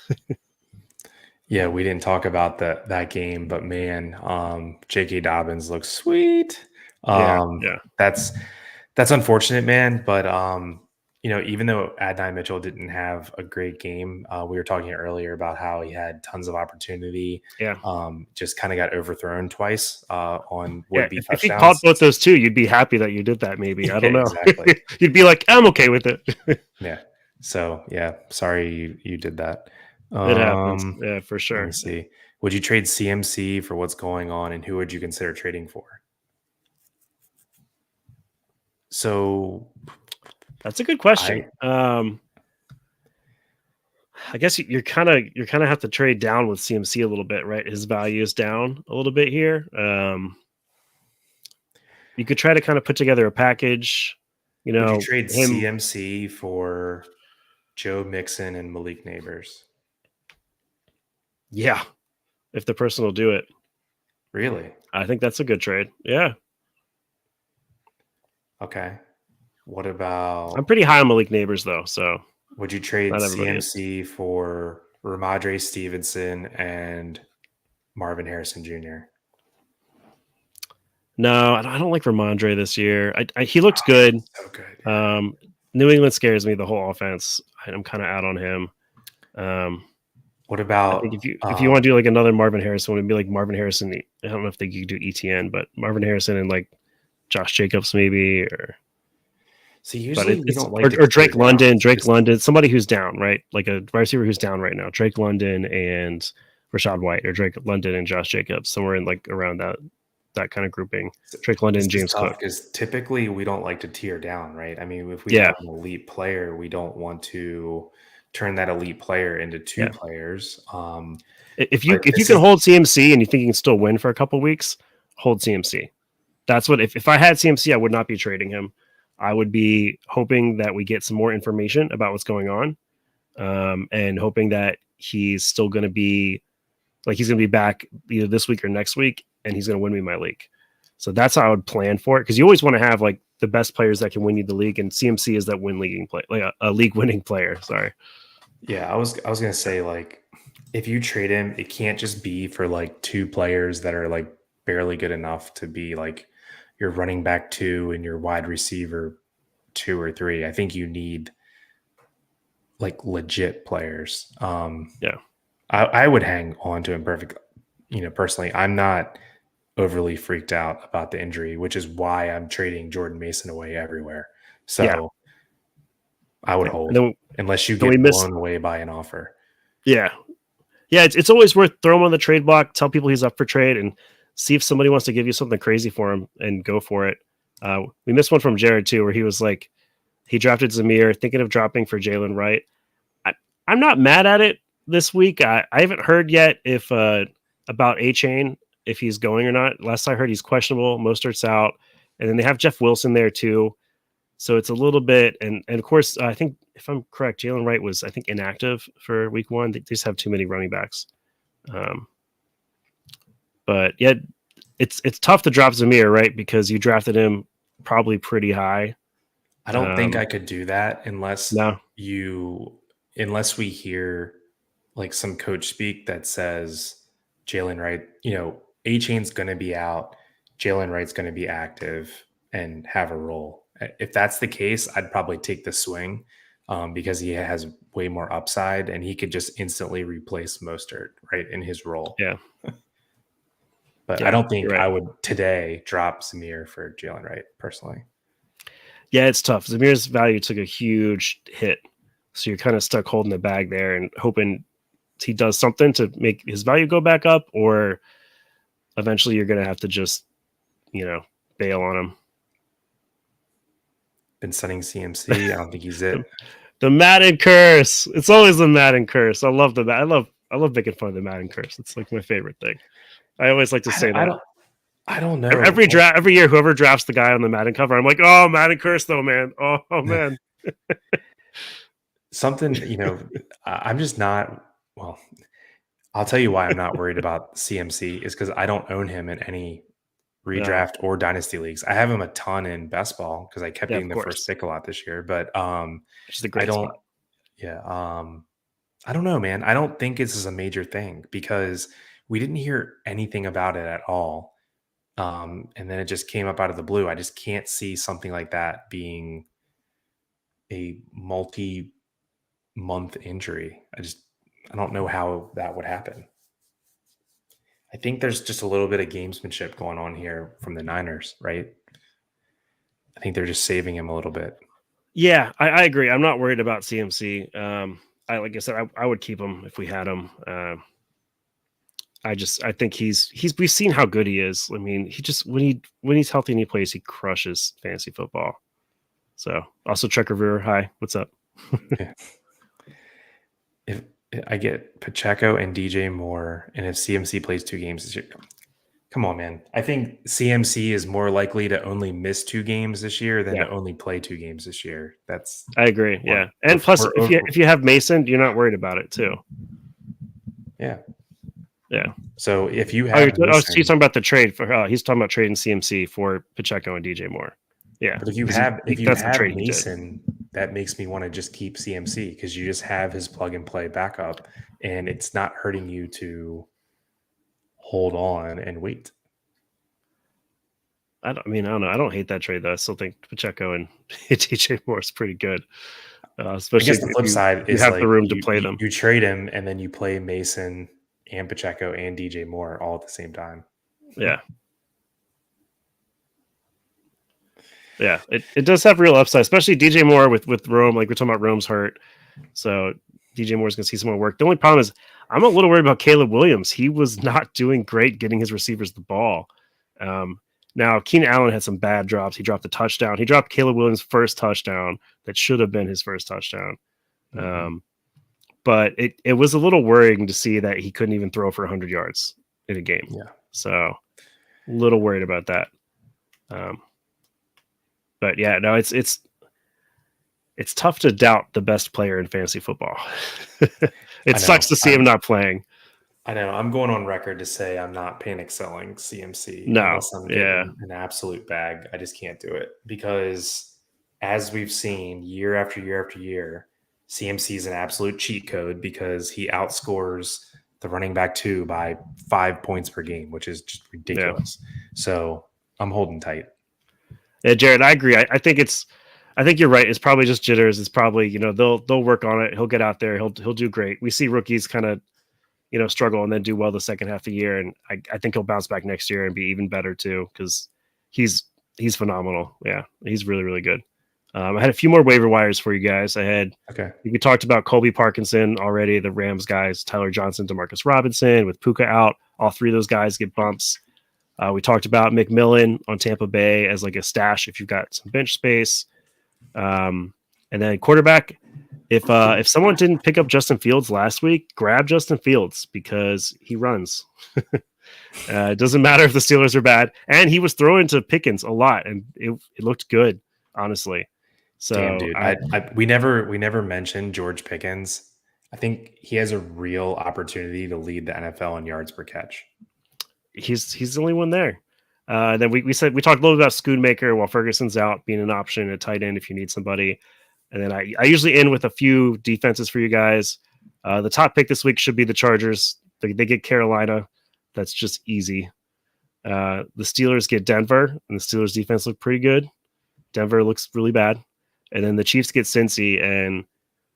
Yeah, we didn't talk about that game, but man, J.K. Dobbins looks sweet. Yeah. That's unfortunate, man. But even though Adonai Mitchell didn't have a great game, we were talking earlier about how he had tons of opportunity. Yeah. Just kind of got overthrown twice on would-be touchdowns. If he caught both those two, you'd be happy that you did that. Maybe I don't know. Exactly. You'd be like, I'm okay with it. Yeah. So yeah, sorry you did that. It happens. Yeah, for sure. Let me see. Would you trade CMC for what's going on, and who would you consider trading for? So that's a good question. I guess you're kind of have to trade down with CMC a little bit, right? His value is down a little bit here. You could try to kind of put together a package. Would you trade CMC for Joe Mixon and Malik Neighbors? Yeah, if the person will do it. Really? I think that's a good trade. Yeah. Okay. What about... I'm pretty high on Malik Neighbors, though, so... Would you trade CMC for Ramondre Stevenson and Marvin Harrison Jr.? No, I don't like Ramondre this year. He looks good. So good. New England scares me, the whole offense. I'm kind of out on him. What about... I think if you want to do like another Marvin Harrison, it would be like Marvin Harrison. I don't know if you could do ETN, but Marvin Harrison and like Josh Jacobs maybe, or... So usually we don't like or Drake London, somebody who's down, right? Like a wide receiver who's down right now. Drake London and Rashad White, or Drake London and Josh Jacobs, somewhere in like around that kind of grouping. Drake London and James Cook. Because typically we don't like to tear down, right? I mean, if we have an elite player, we don't want to turn that elite player into two players. If you can hold CMC and you think you can still win for a couple weeks, hold CMC. That's what if I had CMC, I would not be trading him. I would be hoping that we get some more information about what's going on, and hoping that he's still going to be like he's going to be back either this week or next week, and he's going to win me my league. So that's how I would plan for it, because you always want to have like the best players that can win you the league, and CMC is that a league winning player. Sorry. Yeah, I was going to say, like, if you trade him, it can't just be for like two players that are like barely good enough to be like your running back 2 and your wide receiver 2 or 3. I think you need like legit players. Yeah. I would hang on to him perfect. Personally, I'm not overly freaked out about the injury, which is why I'm trading Jordan Mason away everywhere. Yeah. So I would And hold then, unless you then we get missed. blown away by an offer. Yeah. Yeah. It's always worth throwing him on the trade block, tell people he's up for trade, and see if somebody wants to give you something crazy for him and go for it. We missed one from Jared too, where he was like, he drafted Zamir, thinking of dropping for Jalen Wright. I'm not mad at it this week. I haven't heard yet if about A-Chain, if he's going or not. Last I heard, he's questionable. Mostert's out. And then they have Jeff Wilson there too. So it's a little bit, and of course, I think if I'm correct, Jalen Wright was, I think, inactive for week 1. They just have too many running backs. But yeah, it's tough to drop Zamir, right? Because you drafted him probably pretty high. I don't think I could do that No. unless we hear like some coach speak that says Jalen Wright, A-Chain's going to be out, Jalen Wright's going to be active and have a role. If that's the case, I'd probably take the swing because he has way more upside and he could just instantly replace Mostert, right, in his role. Yeah. But Yeah, I don't think right. I would today drop Zamir for Jalen Wright personally. Yeah, it's tough. Zamir's value took a huge hit. So you're kind of stuck holding the bag there and hoping he does something to make his value go back up, or eventually you're going to have to just, bail on him. Been studying CMC. I don't think he's it. The Madden curse. It's always the Madden curse. I love I love making fun of the Madden curse. It's like my favorite thing. I always like to say that. I don't know. Every year, whoever drafts the guy on the Madden cover, I'm like, oh, Madden curse though, man. Oh man. Something, I'm just not. Well, I'll tell you why I'm not worried about CMC is because I don't own him in any redraft or dynasty leagues. I have him a ton in best ball because I kept getting the first pick a lot this year. But which is a great spot. Yeah. I don't know, man. I don't think this is a major thing because we didn't hear anything about it at all. And then it just came up out of the blue. I just can't see something like that being a multi-month injury. I don't know how that would happen. I think there's just a little bit of gamesmanship going on here from the Niners, right? I think they're just saving him a little bit. Yeah, I agree. I'm not worried about CMC. Like I said, I would keep him if we had him. I think we've seen how good he is. I mean, he just when he's healthy and he plays, he crushes fantasy football. So also Chuck Revere, hi, what's up? Yeah. If I get Pacheco and DJ Moore, and if CMC plays 2 games this year, come on, man. I think CMC is more likely to only miss 2 games this year than to only play 2 games this year. I agree. Yeah, and plus, if you have Mason, you're not worried about it too. Yeah. Yeah. So if you have, he's talking about the trade for. He's talking about trading CMC for Pacheco and DJ Moore. Yeah, but if you have Mason, that makes me want to just keep CMC because you just have his plug and play backup, and it's not hurting you to hold on and wait. I don't know. I don't hate that trade though. I still think Pacheco and DJ Moore is pretty good. Especially I guess the flip side is you have like the room to play them. You trade him and then you play Mason and Pacheco and DJ Moore all at the same time. Yeah. Yeah, it does have real upside, especially DJ Moore with Rome. Like we're talking about, Rome's hurt, so DJ Moore's gonna see some more work. The only problem is I'm a little worried about Caleb Williams. He was not doing great getting his receivers the ball. Now Keenan Allen had some bad drops. He dropped a touchdown. He dropped Caleb Williams' first touchdown that should have been his first touchdown. Mm-hmm. But it was a little worrying to see that he couldn't even throw for 100 yards in a game. Yeah, so a little worried about that. But yeah, no, it's tough to doubt the best player in fantasy football. It sucks to see him not playing. I know. I'm going on record to say I'm not panic selling CMC. No, unless I'm getting an absolute bag. I just can't do it because, as we've seen year after year after year, CMC is an absolute cheat code because he outscores the running back 2 by 5 points per game, which is just Yeah. ridiculous. So I'm holding tight. Yeah, Jared, I agree. I think you're right. It's probably just jitters. It's probably, they'll work on it. He'll get out there. He'll do great. We see rookies kind of, struggle and then do well the second half of the year. And I think he'll bounce back next year and be even better too, because he's phenomenal. Yeah, he's really, really good. I had a few more waiver wires for you guys. Okay. We talked about Colby Parkinson already, the Rams guys, Tyler Johnson, Demarcus Robinson, with Puka out. All three of those guys get bumps. We talked about McMillan on Tampa Bay as like a stash if you've got some bench space. And then quarterback, if someone didn't pick up Justin Fields last week, grab Justin Fields because he runs. It doesn't matter if the Steelers are bad, and he was throwing to Pickens a lot, and it looked good, honestly. So Damn, dude. We never mentioned George Pickens. I think he has a real opportunity to lead the NFL in yards per catch. he's the only one there. Then we talked a little bit about Schoonmaker while Ferguson's out, being an option at tight end if you need somebody. And then I usually end with a few defenses for you guys. The top pick this week should be the Chargers. They get Carolina. That's just easy. The Steelers get Denver, and the Steelers defense look pretty good. Denver looks really bad. And then the Chiefs get Cincy, and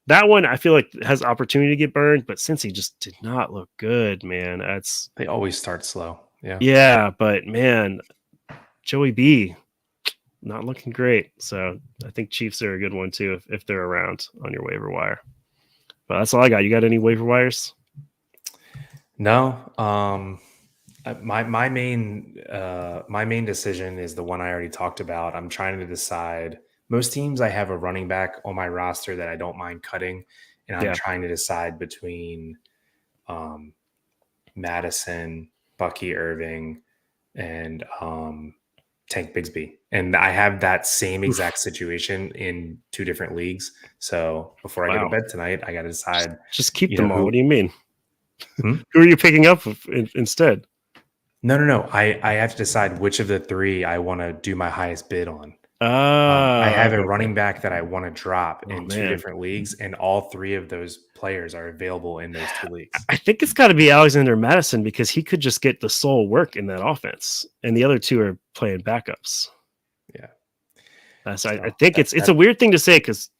that one I feel like has opportunity to get burned, but Cincy just did not look good, man. They always start slow. Yeah, but man, Joey B not looking great. So I think Chiefs are a good one too if they're around on your waiver wire. But that's all I got. You got any waiver wires? No. My main decision is the one I already talked about. I'm trying to decide. Most teams I have a running back on my roster that I don't mind cutting, and I'm trying to decide between Madison, Bucky Irving, and Tank Bigsby. And I have that same exact situation in 2 different leagues. So before I go to bed tonight, I got to decide. Just keep them all. What do you mean? Who are you picking up instead? No. I have to decide which of the 3 I want to do my highest bid on. I have a running back that I want to drop in 2 different leagues, and all 3 of those players are available in those 2 leagues. I think it's got to be Alexander Madison because he could just get the sole work in that offense, and the other 2 are playing backups. Yeah, I think it's a weird thing to say because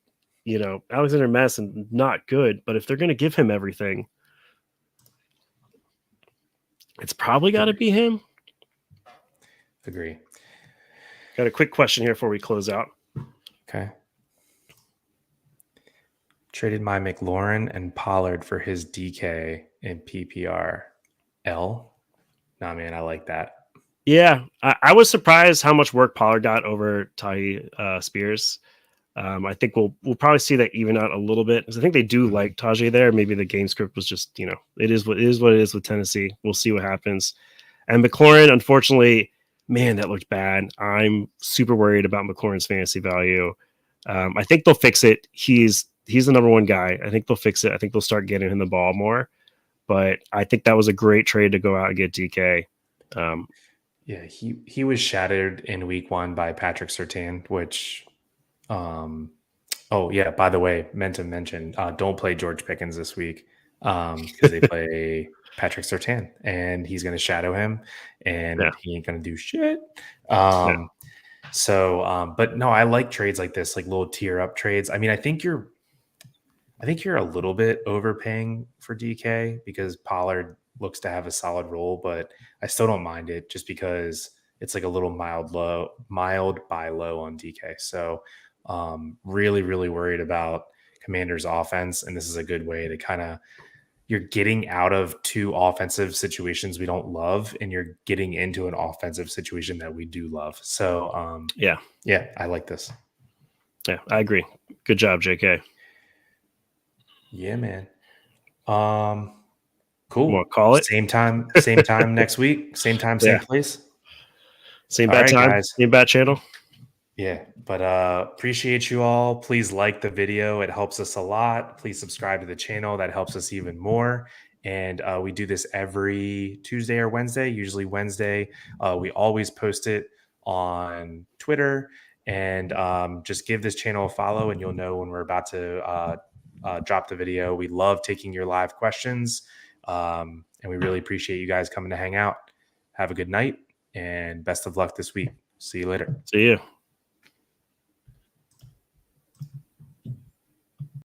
Alexander Madison not good, but if they're going to give him everything, it's probably got to be him. Agree. Got a quick question here before we close out. Okay. Traded my McLaurin and Pollard for his DK in PPR. L? Nah, man, I like that. Yeah, I was surprised how much work Pollard got over Tajay Spears. I think we'll probably see that even out a little bit because I think they do like Tajay there. Maybe the game script was just, it is what it is with Tennessee. We'll see what happens. And McLaurin, unfortunately, man, that looked bad. I'm super worried about McLaurin's fantasy value. I think they'll fix it. He's the number 1 guy. I think they'll fix it. I think they'll start getting him the ball more. But I think that was a great trade to go out and get DK. Yeah, he was shattered in week 1 by Patrick Surtain, which oh yeah, by the way, meant to mention, don't play George Pickens this week because they play Patrick Surtain, and he's going to shadow him, and he ain't going to do shit. So, but no, I like trades like this, like little tier up trades. I mean, I think you're a little bit overpaying for DK because Pollard looks to have a solid role, but I still don't mind it just because it's like a little mild buy low on DK. So, really, really worried about Commanders offense. And this is a good way to you're getting out of 2 offensive situations we don't love, and you're getting into an offensive situation that we do love. So, yeah, I like this. Yeah, I agree. Good job, JK. Yeah, man. Cool. We'll call it same time next week. Same time, same place. Same bad time, guys. Same bad channel. Yeah, but appreciate you all. Please like the video. It helps us a lot. Please subscribe to the channel. That helps us even more. And we do this every Tuesday or Wednesday, usually Wednesday. We always post it on Twitter. And just give this channel a follow, and you'll know when we're about to drop the video. We love taking your live questions. And we really appreciate you guys coming to hang out. Have a good night and best of luck this week. See you later. See you.